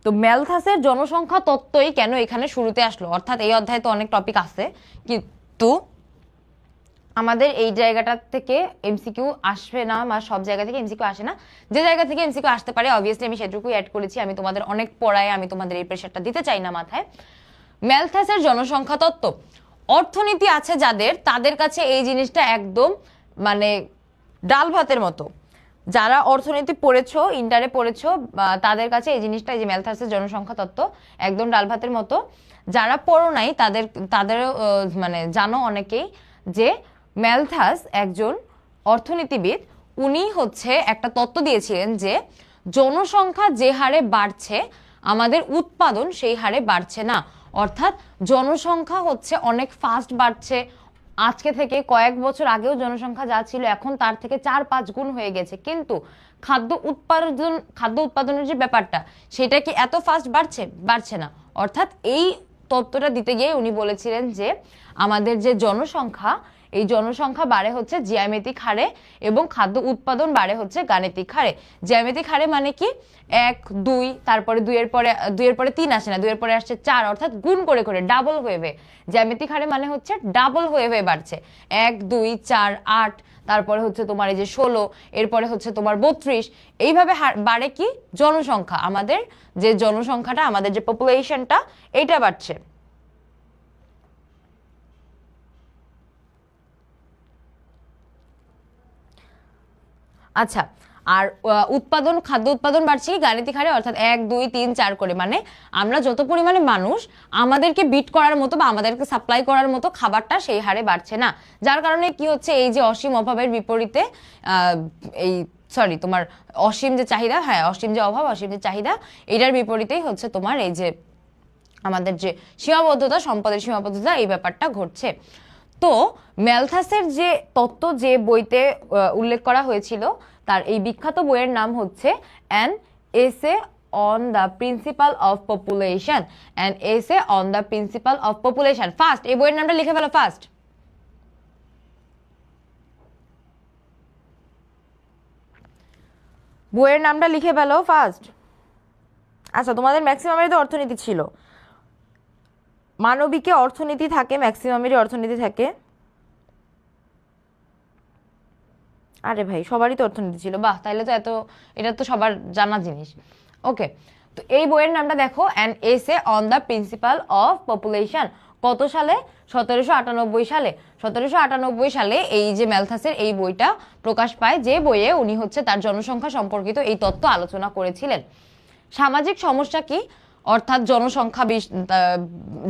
তো ম্যালথাসের জনসংখ্যা তত্ত্বই কেন এখানে শুরুতে আসলো? অর্থাৎ এই অধ্যায়ে তো অনেক টপিক আছে, কিন্তু আমাদের এই জায়গাটা থেকে এমসিকিউ আসবে না, বা সব জায়গা থেকে এমসিকিউ আসে না। যে জায়গা থেকে এমসিকিউ আসতে পারে অবভিয়াসলি আমি সেটুকুই অ্যাড করেছি। আমি তোমাদের অনেক পড়ায়, আমি তোমাদের এই প্রেশারটা দিতে চাই না মাথায়। ম্যালথাসের জনসংখ্যা তত্ত্ব, অর্থনীতি আছে যাদের, তাদের কাছে এই জিনিসটা একদম মানে ডাল ভাতের মতো। যারা অর্থনীতি পড়েছো, ইন্টারে পড়েছো, তাদের কাছে এই জিনিসটা, এই যে ম্যালথাসের জনসংখ্যা তত্ত্ব, একদম ডাল ভাতের মতো। যারা পড়ো নাই তাদেরও মানে জানো অনেকেই যে ম্যালথাস একজন অর্থনীতিবিদ। উনি হচ্ছে একটা তত্ত্ব দিয়েছিলেন যে জনসংখ্যা যে হারে বাড়ছে, আমাদের উৎপাদন সেই হারে বাড়ছে না। অর্থাৎ জনসংখ্যা হচ্ছে অনেক ফাস্ট বাড়ছে। আজকে থেকে কয়েক বছর আগেও জনসংখ্যা যা ছিল এখন তার থেকে 4-5 গুণ হয়ে গেছে, কিন্তু খাদ্য উৎপাদনের যে ব্যাপারটা, সেটা কি এত ফাস্ট বাড়ছে না। অর্থাৎ এই তত্ত্বটা দিতে গিয়ে উনি বলেছিলেন যে আমাদের যে জনসংখ্যা, এই জনসংখ্যা বাড়ে হচ্ছে জ্যামিতিক হারে এবং খাদ্য উৎপাদন বাড়ে হচ্ছে গাণিতিক হারে। জ্যামিতিক হারে মানে কি, 1 2, তারপরে 2 এর পরে 3 আসে না, 2 এর পরে আসছে 4, অর্থাৎ গুণ করে করে ডাবল ওয়েভে। জ্যামিতিক হারে মানে হচ্ছে ডাবল ওয়েভে বাড়ছে, 1 2 4 8, তারপরে হচ্ছে তোমার এই যে 16, এরপরে হচ্ছে তোমার 32। এইভাবে বাড়ে কি, জনসংখ্যা, আমাদের যে জনসংখ্যাটা, আমাদের যে পপুলেশনটা, এইটা বাড়ছে। আচ্ছা, আর খাদ্য উৎপাদন বাড়ছে কি গাণিতিক হারে, অর্থাৎ 1 2 3 4 করে। মানে আমরা যত পরিমাণে মানুষ, আমাদেরকে বিট করার মতো বা আমাদেরকে সাপ্লাই করার মতো খাবারটা সেই হারে বাড়ছে না। যার কারণে কি হচ্ছে, এই যে অসীম অভাবের বিপরীতে এই তোমার অসীম যে চাহিদা, হ্যাঁ অসীম যে অভাব, অসীম যে চাহিদা, এটার বিপরীতেই হচ্ছে তোমার এই যে আমাদের যে সীমাবদ্ধতা, সম্পদের সীমাবদ্ধতা, এই ব্যাপারটা ঘটছে। তো ম্যালথাসের যে তত্ত্ব যে বইতে উল্লেখ করা হয়েছিল, তার এই বিখ্যাত বইয়ের নাম হচ্ছে an essay on the principal of population. An essay on the principal of population. First এই বইয়ের নামটা লিখে ফেলো ফার্স্ট। বইয়ের নামটা লিখে ফেলো ফার্স্ট। আচ্ছা, তোমাদের ম্যাক্সিমামেরই তো অর্থনীতি ছিল, মানবিকে অর্থনীতি থাকে, ম্যাক্সিমামেরই অর্থনীতি থাকে। আরে ভাই, সবারই তো অর্থনীতি ছিল, বাহ, তাইলে তো এটা তো সবার জানা জিনিস। ওকে, তো এই বইয়ের নামটা দেখো, an essay on the principal of population. কত সালে? 1798 সালে। 1798 সালে এই যে ম্যালথাসের এই বইটা প্রকাশ পায়, যে বইয়ে উনি হচ্ছে তার জনসংখ্যা সম্পর্কিত এই তত্ত্ব আলোচনা করেছিলেন। সামাজিক সমস্যা কি? অর্থাৎ জনসংখ্যা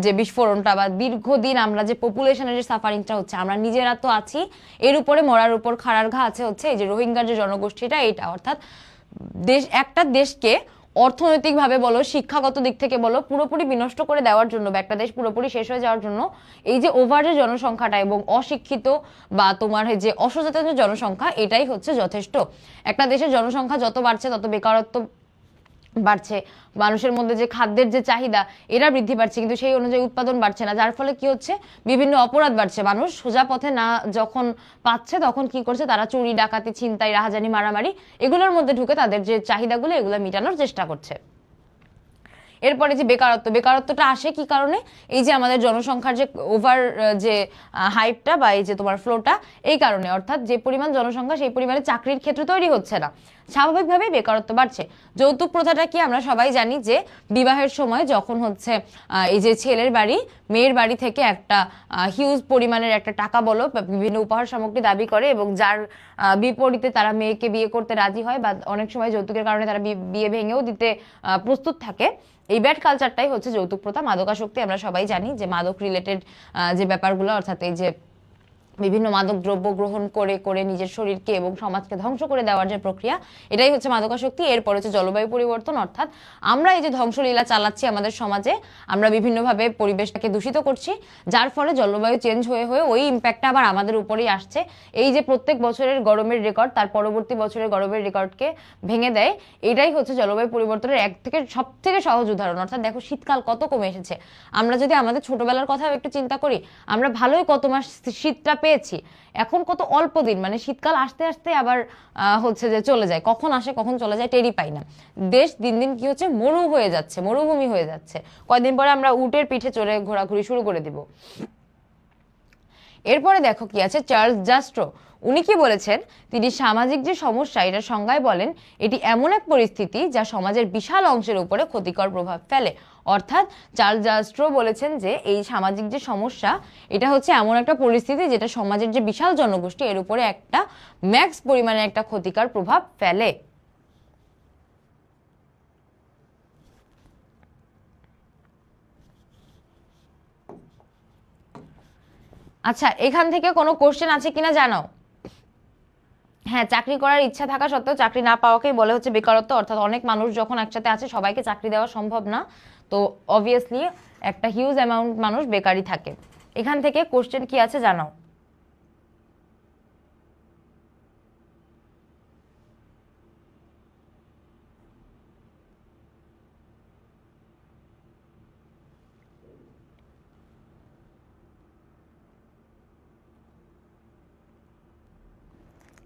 যে বিস্ফোরণটা বা দীর্ঘদিন আমরা যে পপুলেশনের যে সাফারিংটা হচ্ছে, আমরা নিজেরা তো আছি, এর উপরে মরার উপর খাড়ার ঘা আছে হচ্ছে এই যে রোহিঙ্গার যে জনগোষ্ঠীটা, এইটা। অর্থাৎ একটা দেশকে অর্থনৈতিকভাবে বলো, শিক্ষাগত দিক থেকে বলো, পুরোপুরি বিনষ্ট করে দেওয়ার জন্য বা একটা দেশ পুরোপুরি শেষ হয়ে যাওয়ার জন্য এই যে ওভার যে জনসংখ্যাটা এবং অশিক্ষিত বা তোমার যে অসচেতন যে জনসংখ্যা, এটাই হচ্ছে যথেষ্ট। একটা দেশের জনসংখ্যা যত বাড়ছে তত বেকারত্ব বাড়ছে, মানুষের মধ্যে যে খাদ্যের যে চাহিদা এরা বৃদ্ধি পাচ্ছে, কিন্তু সেই অনুযায়ী উৎপাদন বাড়ছে না, যার ফলে কি হচ্ছে, বিভিন্ন অপরাধ বাড়ছে। মানুষ সোজা পথে না যখন পাচ্ছে তখন কি করছে, তারা চুরি, ডাকাতি, ছিনতাই, রাহাজানি, মারামারি এগুলোর মধ্যে ঢুকে তাদের যে চাহিদাগুলো এগুলো মেটানোর চেষ্টা করছে। এরপরে যে বেকারত্বটা আসে কি কারণে? এই যে আমাদের জনসংখ্যার যে ওভার যে হাইপটা বা এই যে তোমার ফ্লোটা, এই কারণে। অর্থাৎ যে পরিমাণ জনসংখ্যা সেই পরিমাণে চাকরির ক্ষেত্র তৈরি হচ্ছে না, স্বাভাবিকভাবেই বেকারত্ব বাড়ছে। যৌতুক প্রথাটা কি আমরা সবাই জানি, যে বিবাহের সময় যখন হচ্ছে এই যে ছেলের বাড়ি মেয়ের বাড়ি থেকে একটা হিউজ পরিমাণের একটা টাকা বলো বিভিন্ন উপহার সামগ্রী দাবি করে, এবং যার বিপরীতে তারা মেয়েকে বিয়ে করতে রাজি হয়, বা অনেক সময় যৌতুকের কারণে তারা বিয়ে ভেঙেও দিতে প্রস্তুত থাকে। এই ব্যাড কালচারটাই হচ্ছে যৌতুক প্রথা। মাদকাসক্তি আমরা সবাই জানি যে মাদক রিলেটেড যে ব্যাপারগুলো, অর্থাৎ এই যে বিভিন্ন মাদক দ্রব্য গ্রহণ করে করে নিজের শরীরকে এবং সমাজকে ধ্বংস করে দেওয়ার যে প্রক্রিয়া, এটাই হচ্ছে মাদকাসক্তি। এরপর হচ্ছে জলবায়ু পরিবর্তন, অর্থাৎ আমরা এই যে ধ্বংসলীলা চালাচ্ছি আমাদের সমাজে, আমরা বিভিন্নভাবে পরিবেশটাকে দূষিত করছি, যার ফলে জলবায়ু চেঞ্জ হয়ে হয়ে ওই ইম্প্যাক্টটা আবার আমাদের উপরেই আসছে। এই যে প্রত্যেক বছরের গরমের রেকর্ড তার পরবর্তী বছরের গরমের রেকর্ডকে ভেঙে দেয়, এটাই হচ্ছে জলবায়ু পরিবর্তনের সব থেকে সহজ উদাহরণ। অর্থাৎ দেখো শীতকাল কত কমে এসেছে। আমরা যদি আমাদের ছোটবেলার কথাও একটু চিন্তা করি, আমরা ভালোই কত মাস শীতটা পেয়েছি, এখন কত অল্প দিন, মানে শীতকাল আসতে আসতে আবার হচ্ছে যে চলে যায়, কখন আসে কখন চলে যায় টেরই পাই না। দেশ দিন দিন কি হচ্ছে, হয়ে যাচ্ছে, মরুভূমি হয়ে যাচ্ছে। কয়দিন পরে আমরা উটের পিঠে চড়ে ঘোরাঘুরি শুরু করে দিব। এরপরে দেখো কি আছে, চার্লস জাস্ট্রো। উনি কি বলেছেন? তিনি সামাজিক যে সমস্যা এটা সংজ্ঞায় বলেন, এটি এমন এক পরিস্থিতি যা সমাজের বিশাল অংশের উপরে ক্ষতিকর প্রভাব ফেলে। অর্থাৎ চার্লস জাস্ট্রো বলেছেন যে এই সামাজিক যে সমস্যা এটা হচ্ছে এমন একটা পরিস্থিতি যেটা সমাজের যে বিশাল জনগোষ্ঠী এর উপরে একটা ম্যাক্স পরিমাণে একটা ক্ষতিকর প্রভাব ফেলে। আচ্ছা, এখান থেকে কোনো কোশ্চেন আছে কিনা জানাও। হ্যাঁ, চাকরি করার ইচ্ছা থাকা সত্ত্বেও চাকরি না পাওয়াকেই বলে হচ্ছে বেকারত্ব। অর্থাৎ অনেক মানুষ যখন একসাথে আছে সবাইকে চাকরি দেওয়া সম্ভব না, তো অবভিয়াসলি একটা হিউজ অ্যামাউন্ট মানুষ বেকারই থাকে। এখান থেকে কোশ্চেন কি আছে জানাও।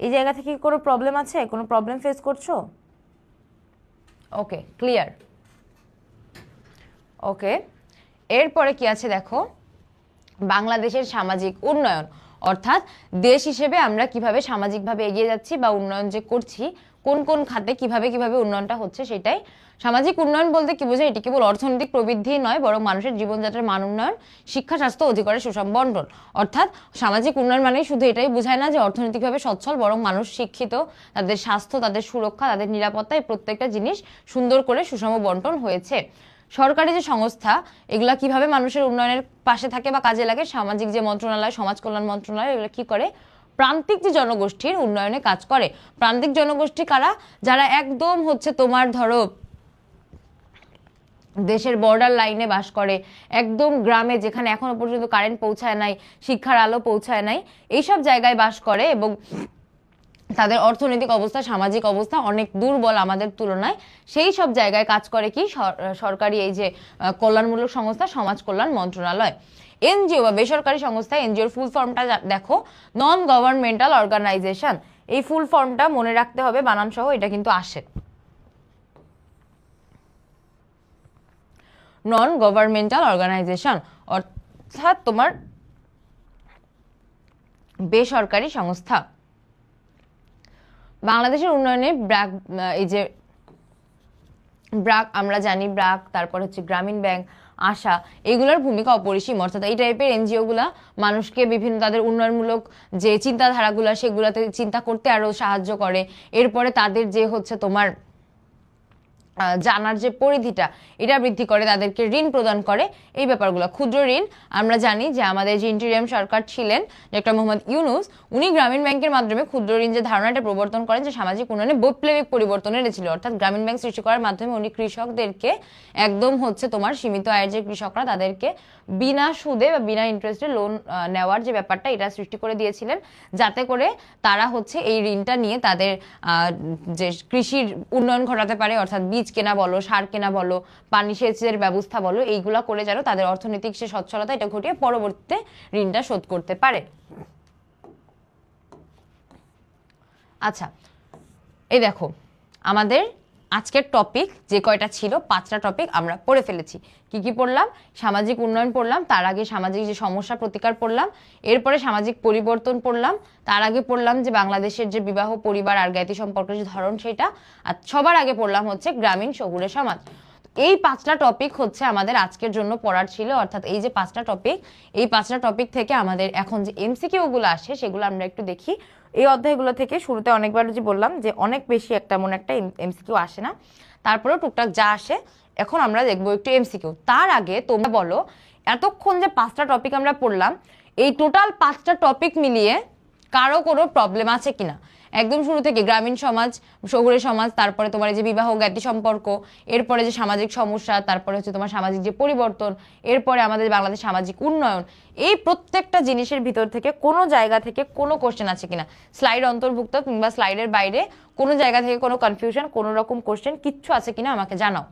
এই জায়গা থেকে কোনো প্রবলেম আছে? কোনো প্রবলেম ফেস করছো? ওকে, ক্লিয়ার। ওকে, এরপরে কি আছে দেখো, বাংলাদেশের সামাজিক উন্নয়ন। অর্থাৎ দেশ হিসেবে আমরা কিভাবে সামাজিকভাবে এগিয়ে যাচ্ছি বা উন্নয়ন যে করছি, কোন কোন খাতে কিভাবে কিভাবে উন্নয়নটা হচ্ছে সেটাই। সামাজিক উন্নয়ন বলতে কি বোঝায়? এটি কেবল অর্থনৈতিক প্রবৃদ্ধি নয়, বরং মানুষের জীবনযাত্রার মান উন্নয়ন, শিক্ষা, স্বাস্থ্য, অধিকারের সুষম বন্টন। অর্থাৎ সামাজিক উন্নয়ন মানেই শুধু এটাই বোঝায় না যে অর্থনৈতিকভাবে সচ্ছল, বরং মানুষ শিক্ষিত, তাদের স্বাস্থ্য, তাদের সুরক্ষা, তাদের নিরাপত্তা, এই প্রত্যেকটা জিনিস সুন্দর করে সুষম বন্টন হয়েছে। সরকারি যে সংস্থা এগুলা কিভাবে মানুষের উন্নয়নের পাশে থাকে বা কাজে লাগে? সামাজিক যে মন্ত্রণালয়, সমাজ কল্যাণ মন্ত্রণালয়, এগুলো কি করে? প্রান্তিক যে জনগোষ্ঠীর উন্নয়নে কাজ করে। প্রান্তিক জনগোষ্ঠী কারা? যারা একদম হচ্ছে তোমার ধরো দেশের বর্ডার লাইনে বাস করে, একদম গ্রামে যেখানে এখনো পর্যন্ত কারেন্ট পৌঁছায় নাই, শিক্ষার আলো পৌঁছায় নাই, এইসব জায়গায় বাস করে এবং তাদের অর্থনৈতিক অবস্থা, সামাজিক অবস্থা অনেক দুর্বল আমাদের তুলনায়। সেই সব জায়গায় কাজ করে কি সরকারি এই যে কল্যাণমূলক সংস্থা, সমাজ কল্যাণ মন্ত্রণালয়। এনজিও বা বেসরকারি সংস্থা, এনজিওর ফুল ফর্মটা দেখো, নন গভর্নমেন্টাল অর্গানাইজেশন। এই ফুল ফর্মটা মনে রাখতে হবে বানান সহ, এটা কিন্তু আসে। নন গভর্নমেন্টাল অর্গানাইজেশন অর্থাৎ তোমার বেসরকারি সংস্থা। বাংলাদেশের উন্নয়নে ব্র্যাক, এই যে ব্র্যাক আমরা জানি, ব্র্যাক, তারপর হচ্ছে গ্রামীণ ব্যাংক, আশা, এগুলোর ভূমিকা অপরিসীম। অর্থাৎ এই টাইপের এনজিওগুলা মানুষকে বিভিন্ন তাদের উন্নয়নমূলক যে চিন্তাধারাগুলো সেগুলোতে চিন্তা করতে আরো সাহায্য করে। এরপরে তাদের যে হচ্ছে তোমার জানার যে পরিধিটা এটা বৃদ্ধি করে, তাদেরকে ঋণ প্রদান করে, এই ব্যাপারগুলো। ক্ষুদ্র ঋণ আমরা জানি যে আমাদের যে ইন্টেরিয়াম সরকার ছিলেন ডক্টর মোহাম্মদ ইউনূস, উনি গ্রামীণ ব্যাংকের মাধ্যমে ক্ষুদ্র ঋণ যে ধারণাটা প্রবর্তন করেন, যে সামাজিক উন্নয়নে বৈপ্লবিক পরিবর্তন এনেছিল। অর্থাৎ গ্রামীণ ব্যাংক সৃষ্টি করার মাধ্যমে উনি কৃষকদেরকে একদম হচ্ছে তোমার সীমিত আয়ের যে কৃষকরা তাদেরকে বিনা সুদে বা বিনা ইন্টারেস্টে লোন নেওয়ার যে ব্যাপারটা এটা সৃষ্টি করে দিয়েছিলেন, যাতে করে তারা হচ্ছে এই ঋণটা নিয়ে তাদের যে কৃষির উন্নয়ন ঘটাতে পারে। অর্থাৎ বীজ কেনা বলো, সার কেনা বলো, পানি সেচের ব্যবস্থা বলো, এইগুলা করে যেন তাদের অর্থনৈতিক সে সচ্ছলতা এটা ঘটিয়ে পরবর্তীতে ঋণটা শোধ করতে পারে। আচ্ছা, এই দেখো আমাদের আজকের টপিক যে কয়টা ছিল, 5টা টপিক আমরা পড়ে ফেলেছি। কি কি পড়লাম? সামাজিক উন্নয়ন পড়লাম, তার আগে সামাজিক যে সমস্যা প্রতিকার পড়লাম, এরপরে সামাজিক পরিবর্তন পড়লাম, তার আগে পড়লাম যে বাংলাদেশের যে বিবাহ, পরিবার আর জ্ঞাতি সম্পর্কের যে ধরন সেটা, আর সবার আগে পড়লাম হচ্ছে গ্রামীণ শহুরে সমাজ। এই 5টা টপিক হচ্ছে আমাদের আজকের জন্য পড়ার ছিল। অর্থাৎ এই যে 5টা টপিক, এই 5টা টপিক থেকে আমাদের এখন যে এমসিকিউ গুলো আসে সেগুলো আমরা একটু দেখি। এই অধ্যায়গুলো থেকে শুরুতে অনেকবার যে বললাম যে অনেক বেশি একটা মনে একটা এমসিকিউ আসে না, তারপরেও টুকটাক যা আসে এখন আমরা দেখবো একটু এমসিকিউ। তার আগে তোমরা বলো, এতক্ষণ যে 5টা টপিক আমরা পড়লাম, এই টোটাল 5টা টপিক মিলিয়ে কারো কোনো প্রবলেম আছে কিনা? একদম শুরু থেকে গ্রামীণ সমাজ, শহুরে সমাজ, তারপরে তোমার যে বিবাহ জ্ঞাতি সম্পর্ক, এরপরে যে সামাজিক সমস্যা, তারপরে হচ্ছে তোমার সামাজিক যে পরিবর্তন, এরপরে আমাদের বাংলাদেশ সামাজিক উন্নয়ন, এই প্রত্যেকটা জিনিসের ভিতর থেকে কোনো জায়গা থেকে কোনো কোশ্চেন আছে কিনা, স্লাইড অন্তর্ভুক্ত কিংবা স্লাইডের বাইরে কোনো জায়গা থেকে কোনো কনফিউশন, কোনো রকম কোশ্চেন কিচ্ছু আছে কিনা আমাকে জানাও।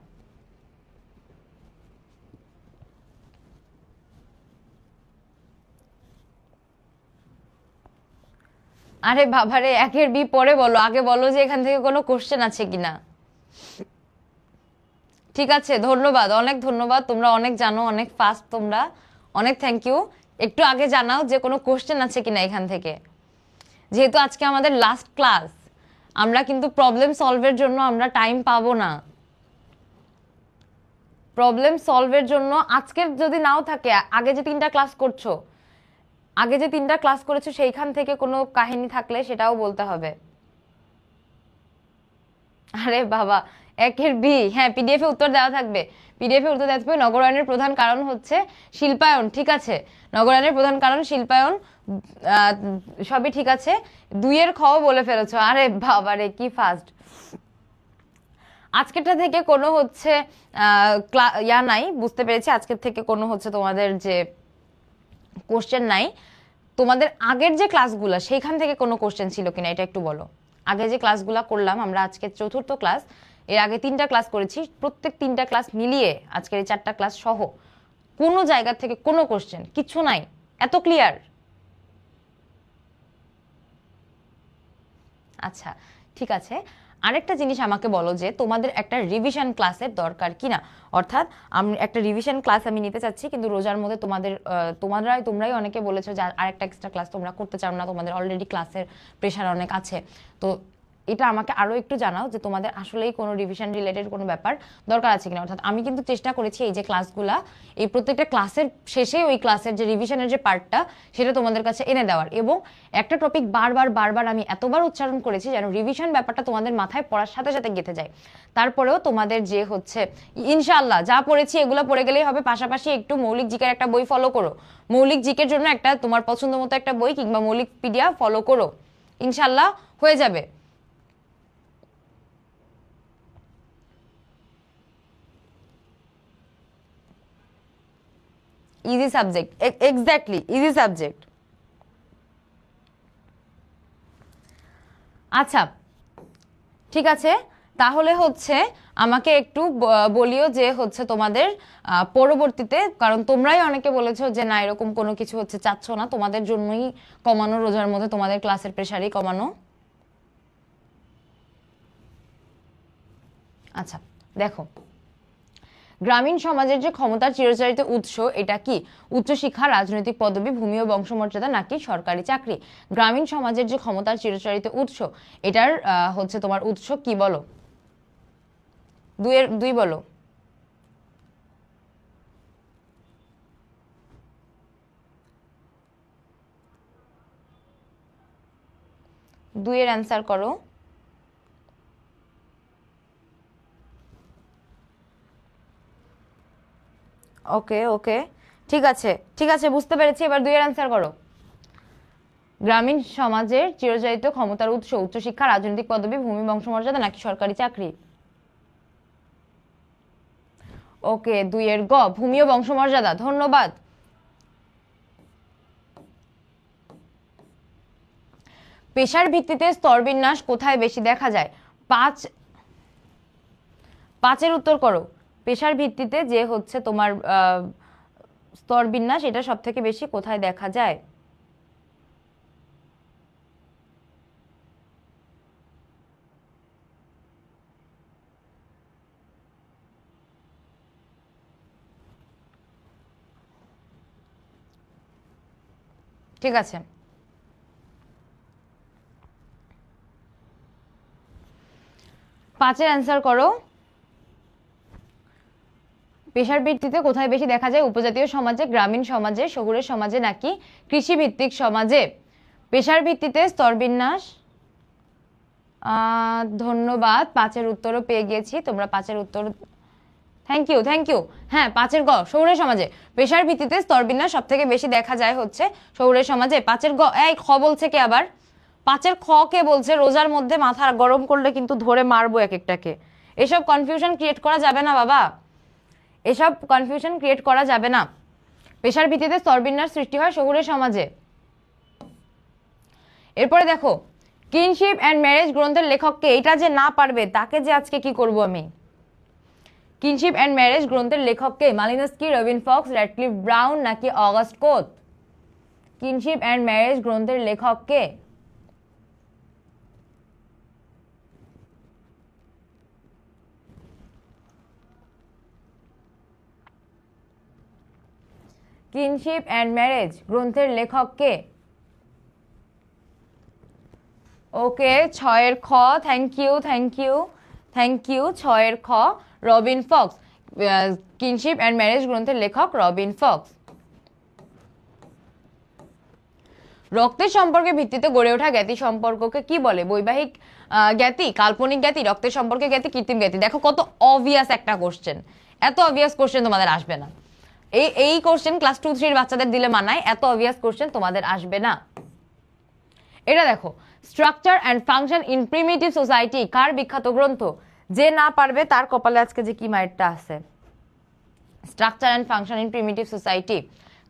আরে বাবারে, একের বি পরে বলো, আগে বলো যে এখান থেকে কোনো কোশ্চেন আছে কিনা। ঠিক আছে, ধন্যবাদ, অনেক ধন্যবাদ, তোমরা অনেক জানো, অনেক ফাস্ট তোমরা, অনেক থ্যাংক ইউ। একটু আগে জানাও যে কোনো কোশ্চেন আছে কিনা এখান থেকে। যেহেতু আজকে আমাদের লাস্ট ক্লাস, আমরা কিন্তু প্রবলেম সলভের জন্য আমরা টাইম পাবো না। প্রবলেম সলভের জন্য আজকের যদি নাও থাকে, আগে যে 3টা ক্লাস করছো, আগে যে 3টা ক্লাস করেছো সেইখান থেকে কোনো কাহিনী থাকলে সেটাও বলতে হবে। আরে বাবা, একের বি, হ্যাঁ পিডিএফ এ উত্তর দেওয়া থাকবে, পিডিএফ এ উত্তর দেওয়া থাকবে। নগরায়নের প্রধান কারণ হচ্ছে শিল্পায়ন, ঠিক আছে, নগরায়নের প্রধান কারণ শিল্পায়ন, সবই ঠিক আছে। 2-এর খ বলে ফেলেছো, আরে বাবারে কি ফাস্ট। আজকেরটা থেকে কোনো হচ্ছে ইয়া নাই, বুঝতে পেরেছি, আজকের থেকে কোনো হচ্ছে তোমাদের যে কোশ্চেন নাই। তোমাদের আগের যে ক্লাসগুলো সেইখান থেকে কোনো কোশ্চেন ছিল কিনা এটা একটু বলো। আগে যে ক্লাসগুলো করলাম আমরা, আজকে 4র্থ ক্লাস, এর আগে 3টা ক্লাস করেছি, প্রত্যেক 3টা ক্লাস মিলিয়ে আজকের এই 4টা ক্লাস সহ কোনো জায়গা থেকে কোনো কোশ্চেন কিছু নাই, এত ক্লিয়ার? আচ্ছা ঠিক আছে। আরেকটা জিনিস আমাকে বলো যে তোমাদের একটা রিভিশন ক্লাসের দরকার কিনা। অর্থাৎ আমি একটা রিভিশন ক্লাস আমি নিতে চাচ্ছি, কিন্তু রোজার মধ্যে তোমরাই অনেকে বলেছো যে আরেকটা এক্সট্রা ক্লাস তোমরা করতে চাও না, তোমাদের অলরেডি ক্লাসের প্রেশার অনেক আছে। তো এটা আমাকে আরো একটু জানাও যে তোমাদের আসলেই কোনো রিভিশন রিলেটেড কোনো ব্যাপার দরকার আছে কিনা। অর্থাৎ আমি কিন্তু চেষ্টা করেছি এই যে ক্লাসগুলা, এই প্রত্যেকটা ক্লাসের শেষে ওই ক্লাসের যে রিভিশনের যে পার্টটা সেটা তোমাদের কাছে এনে দেওয়ার, এবং একটা টপিক বারবার আমি এতবার উচ্চারণ করেছি যেন রিভিশন ব্যাপারটা তোমাদের মাথায় পড়ার সাথে সাথে গেঁথে যায়। তারপরেও তোমাদের যে হচ্ছে ইনশাআল্লাহ যা পড়েছি এগুলো পড়ে গেলেই হবে, পাশাপাশি একটু মৌলিক জিকের একটা বই ফলো করো, মৌলিক জিকের জন্য একটা তোমার পছন্দ মতো একটা বই কিংবা মৌলিক পিডিএফ ফলো করো, ইনশাআল্লাহ হয়ে যাবে। Easy subject, exactly easy subject. আচ্ছা ঠিক আছে, তাহলে হচ্ছে আমাকে একটু বলিও যে হচ্ছে তোমাদের পরবর্তীতে, কারণ তোমরাই অনেকে বলেছো যে না এরকম কোনো কিছু হচ্ছে চাচ্ছ না, তোমাদের জন্যই কমানো, রোজার মধ্যে তোমাদের ক্লাসের প্রেশারই কমানো। আচ্ছা দেখো, গ্রামীণ সমাজের যে ক্ষমতার চিরাচরিত উৎস এটা কি? উচ্চশিক্ষা, রাজনৈতিক পদবি, ভূমি ও বংশমর্যাদা নাকি সরকারি চাকরি? গ্রামীণ সমাজের যে ক্ষমতার চিরাচরিত উৎস এটার হচ্ছে তোমার উৎস কি বলো? দুই বলো। দুইয়ের অ্যান্সার করো। ওকে ওকে, ঠিক আছে ঠিক আছে, বুঝতে পেরেছি। এবার দুইয়ের অ্যান্সার করো। গ্রামীণ সমাজের চিরাচরিত ক্ষমতার উৎস উচ্চশিক্ষা, রাজনৈতিক পদবি, ভূমি, বংশমর্যাদা নাকি সরকারি চাকরি? ওকে, দুইয়ের গ, ভূমি ও বংশমর্যাদা। ধন্যবাদ। পেশার ভিত্তিতে স্তরবিন্যাস কোথায় বেশি দেখা যায়? পাঁচের উত্তর করো। পেশার ভিত্তিতে যে হচ্ছে তোমার স্তরবিন্যাস এটা সব থেকে বেশি কোথায় দেখা যায়? ঠিক আছে, পাঁচের অ্যান্সার করো। পেশার ভিত্তিতে কোথায় বেশি দেখা যায়? উপজাতীয় সমাজে, গ্রামীণ সমাজে, শহুরের সমাজে নাকি কৃষিভিত্তিক সমাজে? পেশার ভিত্তিতে স্তরবিন্যাস। ধন্যবাদ, পাঁচের উত্তরও পেয়ে গিয়েছি। তোমরা পাঁচের উত্তর, থ্যাংক ইউ থ্যাংক ইউ। হ্যাঁ, পাঁচের গ, শহুরের সমাজে পেশার ভিত্তিতে স্তরবিন্যাস সব থেকে বেশি দেখা যায় হচ্ছে শহুরের সমাজে। পাঁচের গ, এই খ বলছে কে আবার? পাঁচের খ কে বলছে? রোজার মধ্যে মাথা গরম করলে কিন্তু ধরে মারবো এক একটাকে। এসব কনফিউশন ক্রিয়েট করা যাবে না বাবা, এসব কনফিউশন ক্রিয়েট করা যাবে না। পেশার ভিত্তিতে স্তরবিন্যাস সৃষ্টি হয় শহুরের সমাজে। এরপরে দেখো, কিনশিপ অ্যান্ড ম্যারেজ গ্রন্থের লেখককে? এটা যে না পারবে তাকে যে আজকে কি করব আমি। কিনশিপ অ্যান্ড ম্যারেজ গ্রন্থের লেখককে? মালিনস্কি, রবিন ফক্স, র্যাডক্লিফ ব্রাউন নাকি অগাস্ট কোত? কিনশিপ অ্যান্ড ম্যারেজ গ্রন্থের লেখককে? কিনশিপ অ্যান্ড ম্যারেজ গ্রন্থের লেখককে? ওকে, ছয়ের খ, thank you thank you thank you. ছয়ের খ, Robin Fox. Kinship and Marriage গ্রন্থের লেখক রবিন ফক্স। রক্তের সম্পর্কের ভিত্তিতে গড়ে ওঠা জ্ঞাতি সম্পর্ককে কি বলে? বৈবাহিক জ্ঞাতি, কাল্পনিক জ্ঞাতি, রক্তের সম্পর্কে জ্ঞাতি, কৃত্রিম জ্ঞাতি। দেখো কত অবভিয়াস একটা কোশ্চেন। এত অবভিয়াস কোশ্চেন তোমাদের আসবে না। এই কোশ্চেন ক্লাস 2-3 বাচ্চাদের দিলে মানায়, এত অবভিয়াস কোশ্চেন তোমাদের আসবে না। এটা দেখো, structure and function in primitive society কার বিখ্যাত গ্রন্থ? যে না পারবে তার কপালে আজকে যে কি মাইরটা আছে। Structure and function in primitive society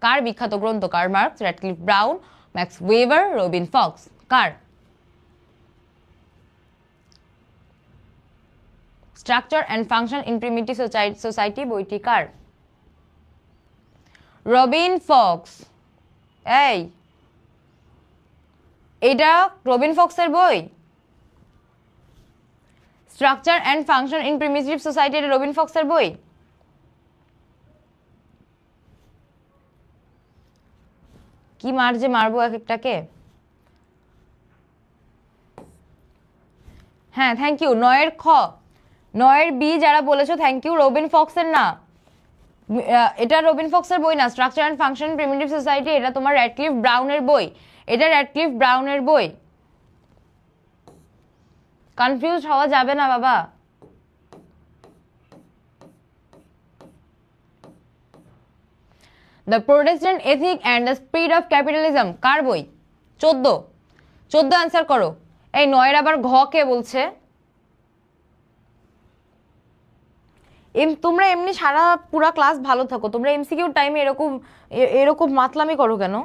কার বিখ্যাত গ্রন্থ? Karl Marx, Radcliffe Brown, Max Weber, Robin Fox. কার? Structure and function in primitive society বইটি কার? Robin Fox. এই, এটা রবিন ফক্সের বই। Structure and function in primitive society, এটা রবিন ফক্সের বই। কি মার যে মারবো এক একটাকে। হ্যাঁ, থ্যাংক ইউ। নয়ের খ, নয়ের বি যারা বলেছো থ্যাংক ইউ। রবিন ফক্সের না, এটা রবিন ফক্সের বই না। Structure and function primitive society এটা তোমার র্যাডক্লিফ ব্রাউনের বই। এটা র্যাডক্লিফ ব্রাউনের বই। কনফিউজ হওয়া যাবে না বাবা। The Protestant ethic and the spirit of capitalism কার বই? 14 অ্যান্সার করো। এই নয়ের আবার ঘ কে বলছে? তোমরা এমনি সারা পুরা ক্লাস ভালো থাকো, তোমরা এমসিকিউ টাইমে এরকম এরকম মাতলামি করো কেন?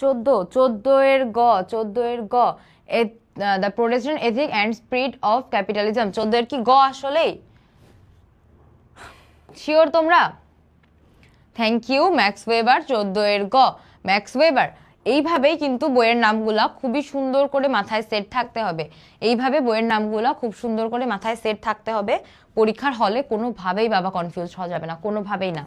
14 এর গ, 14 এর গ, the Protestant ethic and spirit of capitalism. 14 এর কি গ আসলেই? শিওর তোমরা? থ্যাংক ইউ ম্যাক্স ওয়েবার, 14 এর গ, ম্যাক্স ওয়েবার। এইভাবেই কিন্তু বইয়ের নামগুলা খুবই সুন্দর করে মাথায় সেট থাকতে হবে। এইভাবে বইয়ের নামগুলা খুব সুন্দর করে মাথায় সেট থাকতে হবে। পরীক্ষার হলে কোনোভাবেই বাবা কনফিউজ হওয়া যাবে না, কোনোভাবেই না।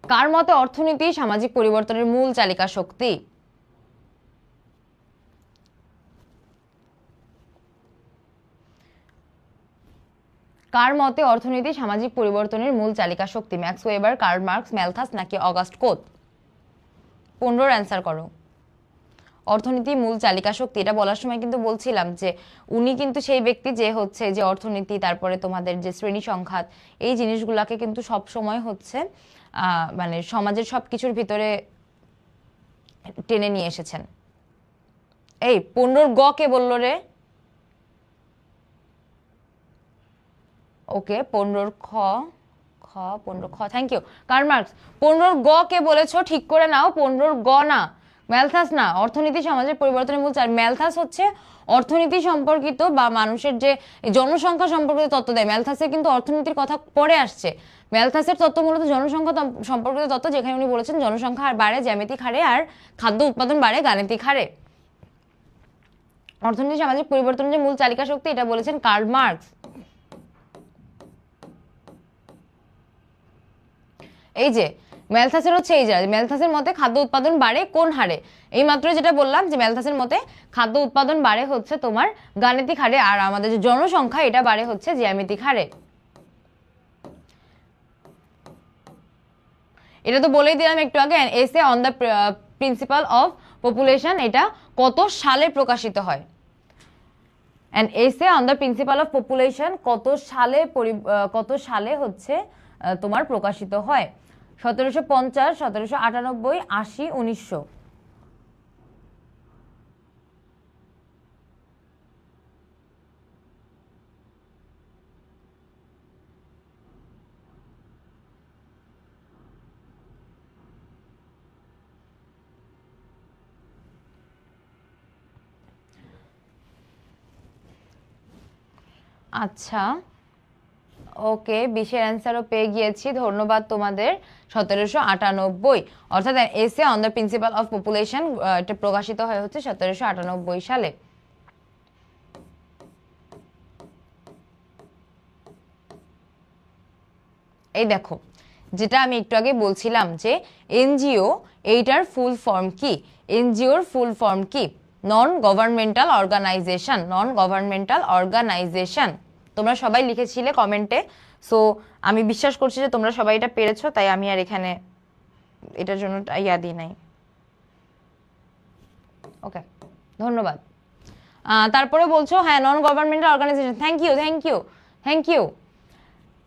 কার মতে অর্থনীতি সামাজিক পরিবর্তনের মূল চালিকা শক্তি? কার মতে অর্থনীতি সামাজিক পরিবর্তনের মূল চালিকা শক্তি? Max Weber, Karl Marx, Malthus নাকি অগাস্ট কোত? 15 অ্যান্সার করো। অর্থনীতি মূল চালিকা শক্তি, এটা বলার সময় কিন্তু বলছিলাম যে উনি কিন্তু সেই ব্যক্তি যে হচ্ছে যে অর্থনীতি, তারপরে তোমাদের যে শ্রেণী সংঘাত, এই জিনিসগুলাকে কিন্তু সব সময় হচ্ছে মানে সমাজের সব কিছুর ভিতরে টেনে নিয়ে এসেছেন। এই 15 গ কে বললো রে? ওকে, 15 খ, 15 খ, থ্যাংক ইউ কার্ল মার্কস। 15 গ কে বলেছো, ঠিক করে নাও, 15 গ না, ম্যালথাস না। অর্থনীতি সমাজের পরিবর্তনের মূল চাল, ম্যালথাস হচ্ছে অর্থনীতি সম্পর্কিত বা মানুষের যে জনসংখ্যা সম্পর্কিত তত্ত্ব দেয়। ম্যালথাসের কিন্তু অর্থনীতির কথা পরে আসছে। ম্যালথাসের তত্ত্ব মূলত জনসংখ্যা সম্পর্কিত তত্ত্ব, যেখানে উনি বলেছেন জনসংখ্যা বাড়ে জ্যামিতিক হারে আর খাদ্য উৎপাদন বাড়ে গাণিতিক হারে। অর্থনীতি সামাজিক পরিবর্তনের যে মূল চালিকা শক্তি, এটা বলেছেন কার্ল মার্কস। এই যে ম্যালথাসের হচ্ছে এই যে ম্যালথাসের মতে খাদ্য উৎপাদন বাড়ে কোন হারে? এই মাত্র যেটা বললাম যে ম্যালথাসের মতে খাদ্য উৎপাদন বাড়ে হচ্ছে তোমার গাণিতিক হারে, আর আমাদের যে জনসংখ্যা এটা বাড়ে হচ্ছে জ্যামিতিক হারে। এটা তো বলেই দিলাম একটু আগে, essay on the principal of population, এটা কত সালে প্রকাশিত হয়? And essay on the principal of population কত সালে হচ্ছে তোমার প্রকাশিত হয়? 1750, 1798, 80, 1900। আচ্ছা, ওকে, 20-এর অ্যান্সারও পেয়ে গিয়েছি, ধন্যবাদ তোমাদের। 1798, অর্থাৎ essay on the principal of population, এটা প্রকাশিত হয় হচ্ছে 1798 সালে। এই দেখো, যেটা আমি একটু আগে বলছিলাম যে এনজিও, এইটার ফুল ফর্ম কি? এনজিওর ফুল ফর্ম কি? Non governmental organisation, non governmental organisation. তোমরা সবাই লিখেছিলে কমেন্টে, সো আমি বিশ্বাস করছি যে তোমরা সবাই এটা পেরেছো, তাই আমি আর এখানে এটার জন্য ইয়া দিই নাই। ওকে, ধন্যবাদ। তারপরে বলছো হ্যাঁ non governmental organisation, thank you thank you thank you.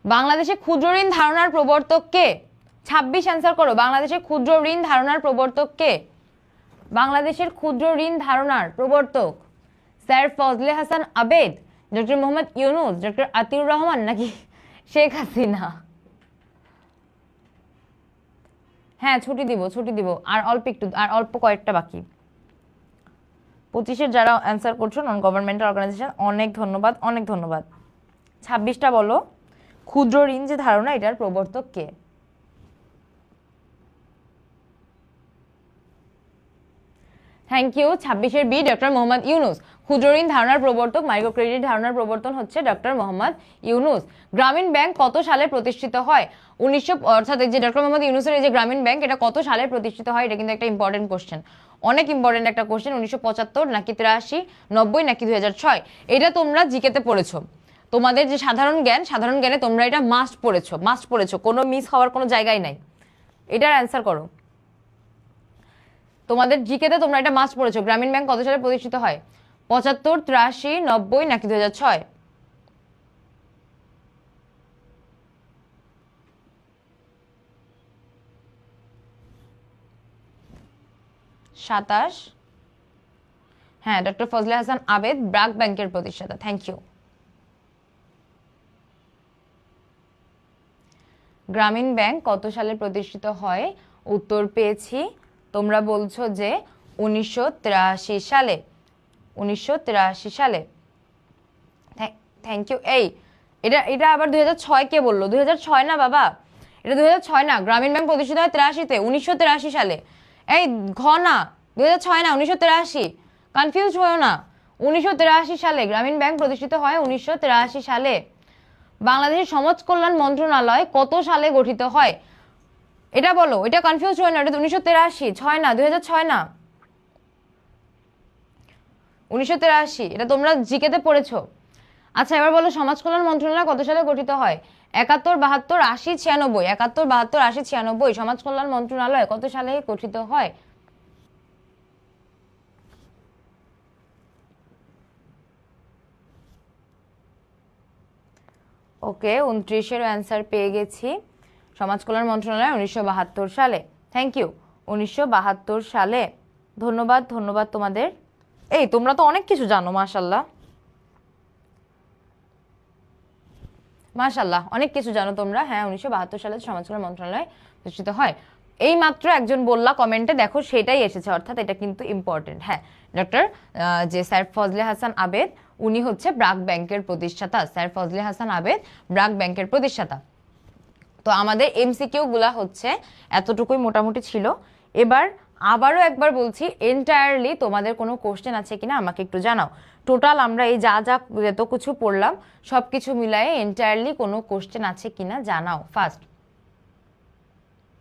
বাংলাদেশে ক্ষুদ্র ঋণ ধারণার প্রবর্তক কে? 26 অ্যান্সার করো। বাংলাদেশের ক্ষুদ্র ঋণ ধারণার প্রবর্তক কে? বাংলাদেশের ক্ষুদ্র ঋণ ধারণার প্রবর্তক স্যার ফজলে হাসান আবেদ, ডক্টর মোহাম্মদ ইউনুস, ডক্টর আতিউর রহমান নাকি শেখ হাসিনা? হ্যাঁ, ছুটি দিব, আর অল্প কয়েকটা বাকি। 25-এর যারা অ্যান্সার করছো নন গভর্নমেন্টাল অর্গানাইজেশন, অনেক ধন্যবাদ, অনেক ধন্যবাদ। 26টা বলো, ক্ষুদ্র ঋণ যে ধারণা এটার প্রবর্তক কে? Thank you. 26-এর বি, ডক্টর মোহাম্মদ ইউনুস। ক্ষুদ্র ঋণ ধারণার প্রবর্তক, মাইক্রো ক্রেডিট ধারণার প্রবর্তন হচ্ছে ডক্টর মোহাম্মদ ইউনুস। গ্রামীণ ব্যাংক কত সালে প্রতিষ্ঠিত হয়? অর্থাৎ এই যে ডক্টর মোহাম্মদ ইউনুসের এই যে গ্রামীণ ব্যাংক, এটা কত সালে প্রতিষ্ঠিত হয়? এটা কিন্তু একটা ইম্পর্টেন্ট কোশ্চেন, অনেক ইম্পর্টেন্ট একটা কোশ্চেন। 1975 নাকি 83, 90 নাকি 2006? এটা তোমরা জিকেতে পড়েছো। তোমাদের যে সাধারণ জ্ঞানে তোমরা এটা মাস্ট পড়েছো, কোনো মিস হওয়ার কোনো জায়গায় নাই। এটার অ্যান্সার করো। তোমাদের জিকেতে তোমরা এটা মাস্ট পড়েছো। গ্রামীণ ব্যাংক কত সালে প্রতিষ্ঠিত হয়? 75, 83, 90 নাকি 2006? 27। হ্যাঁ, ডক্টর ফজলে হাসান আবেদ, ব্র্যাক ব্যাংকের প্রতিষ্ঠাতা। Thank you. গ্রামীণ ব্যাংক কত সালে প্রতিষ্ঠিত হয়? উত্তর পেয়েছি তোমরা বলছো যে 1983 সালে, 1983 সালে। Thank you. এই এটা এটা আবার 2006 কে বললো? 2006 না বাবা, এটা 2006 না। গ্রামীণ ব্যাংক প্রতিষ্ঠিত হয় 83-তে, 1983 সালে। এই ঘ না, 2006 না, 1983। কনফিউজ হয়েও না। 1983 সালে গ্রামীণ ব্যাংক প্রতিষ্ঠিত হয়, 1983 সালে। বাংলাদেশের সমাজ কল্যাণ মন্ত্রণালয় কত সালে গঠিত হয়? এটা বলো, এটা কনফিউজ হয় না। এটা 1983, 6 না, 2006 না, 1983। এটা তোমরা জিকেতে পড়েছো। আচ্ছা এবার বলো, সমাজ কল্যাণ মন্ত্রণালয় কত সালে গঠিত হয়? 71, 72, 80, 96। 71, 72, 80, 96। সমাজ কল্যাণ মন্ত্রণালয় কত সালে গঠিত হয়? ওকে, 29-এর অ্যান্সার পেয়ে গেছি। সমাজ কল্যাণ মন্ত্রণালয় 1972 সালে। Thank you. 1972 সালে। ধন্যবাদ, ধন্যবাদ তোমাদের। এই তোমরা তো অনেক কিছু জানো, মাশাল্লাহ মাশাল্লাহ, অনেক কিছু জানো তোমরা। হ্যাঁ, 1972 সালে সমাজ কল্যাণ মন্ত্রণালয় প্রতিষ্ঠিত হয়। এই মাত্র একজন বললা কমেন্টে, দেখো সেটাই এসেছে, অর্থাৎ এটা কিন্তু ইম্পর্টেন্ট। হ্যাঁ, ডক্টর যে স্যার ফজলে হাসান আবেদ, উনি হচ্ছে ব্র্যাক ব্যাংকের প্রতিষ্ঠাতা। স্যার ফজলে হাসান আবেদ ব্র্যাক ব্যাংকের প্রতিষ্ঠাতা। তো আমাদের এমসিকিউ গুলা হচ্ছে এতটুকুই মোটামুটি ছিল। এবার আবারও একবার বলছি, এন্টায়ারলি তোমাদের কোনো কোশ্চেন আছে কিনা আমাকে একটু জানাও। টোটাল আমরা এই যা যা এত কিছু পড়লাম সব কিছু মিলায়ে এন্টায়ারলি কোনো কোশ্চেন আছে কিনা জানাও ফার্স্ট।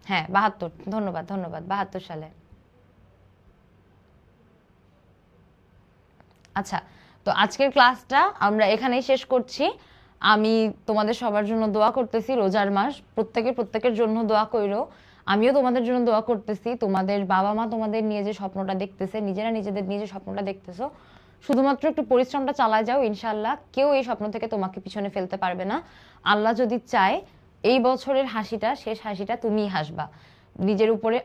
হ্যাঁ 72, ধন্যবাদ ধন্যবাদ, 72 সালে। আচ্ছা, তো আজকের ক্লাসটা আমরা এখানেই শেষ করছি। আমি তোমাদের সবার জন্য দোয়া করতেছি, রোজার মাস, প্রত্যেকের জন্য দোয়া কইরো। আমিও তোমাদের জন্য দোয়া করতেছি। তোমাদের বাবা মা তোমাদের নিয়ে যে স্বপ্নটা দেখতেছে, নিজেরা নিজেদের নিয়ে যে স্বপ্নটা দেখতেছো, শুধুমাত্র একটু পরিশ্রমটা চালায় যাও, ইনশাল্লাহ কেউ এই স্বপ্ন থেকে তোমাকে পিছনে ফেলতে পারবে না। আল্লাহ যদি চায় এই বছরের হাসিটা, শেষ হাসিটা তুমিই হাসবা। নিজের উপরে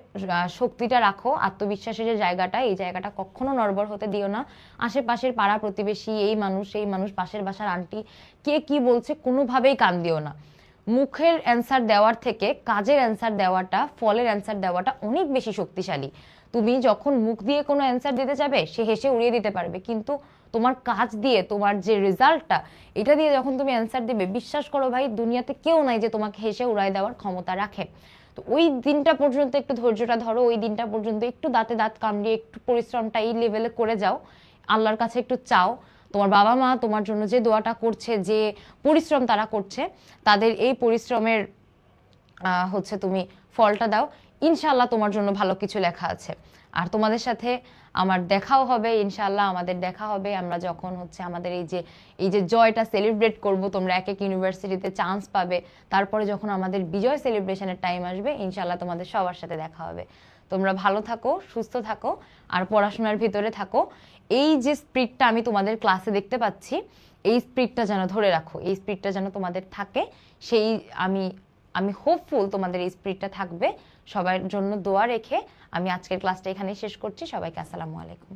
শক্তিটা রাখো, আত্মবিশ্বাসের যে জায়গাটা, এই জায়গাটা কখনো নড়বড় হতে দিও না। আশেপাশের পাড়া প্রতিবেশী, এই মানুষ সেই মানুষ, পাশের বাসার আন্টি, কে কি বলছে কোনোভাবেই কান দিও না। মুখের অ্যান্সার দেওয়ার থেকে কাজের অ্যান্সার দেওয়াটা, ফলের অ্যান্সার দেওয়াটা অনেক বেশি শক্তিশালী। তুমি যখন মুখ দিয়ে কোনো অ্যান্সার দিতে যাবে, সে হেসে উড়িয়ে দিতে পারবে, কিন্তু তোমার কাজ দিয়ে, তোমার যে রেজাল্টটা, এটা দিয়ে যখন তুমি অ্যান্সার দিবে, বিশ্বাস করো ভাই, দুনিয়াতে কেউ নাই যে তোমাকে হেসে উড়াই দেওয়ার ক্ষমতা রাখে। তো ওই দিনটা পর্যন্ত একটু ধৈর্যটা ধরো, ওই দিনটা পর্যন্ত একটু দাঁতে দাঁত কামড়িয়ে একটু পরিশ্রমটা এই লেভেলে করে যাও, আল্লাহর কাছে একটু চাও। তোমার বাবা মা তোমার জন্য যে দোয়াটা করছে, যে পরিশ্রম তারা করছে, তাদের এই পরিশ্রমের হচ্ছে তুমি ফলটা দাও। ইনশাআল্লাহ তোমার জন্য ভালো কিছু লেখা আছে। আর তোমাদের সাথে আমার দেখাও হবে, ইনশাআল্লাহ আমাদের দেখা হবে। আমরা যখন হচ্ছে আমাদের এই যে জয়টা সেলিব্রেট করব, তোমরা এক এক ইউনিভার্সিটিতে চান্স পাবে, তারপরে যখন আমাদের বিজয় সেলিব্রেশনের টাইম আসবে, ইনশাআল্লাহ তোমাদের সবার সাথে দেখা হবে। তোমরা ভালো থাকো, সুস্থ থাকো, আর পড়াশোনার ভিতরে থাকো। এই যে স্পিরিটটা আমি তোমাদের ক্লাসে দেখতে পাচ্ছি, এই স্পিরিটটা যেন ধরে রাখো, এই স্পিরিটটা যেন তোমাদের থাকে। সেই আমি হোপফুল তোমাদের এই স্পিরিটটা থাকবে। সবার জন্য দোয়া রেখে আমি আজকের ক্লাসটা এখানেই শেষ করছি। সবাইকে আসসালামু আলাইকুম।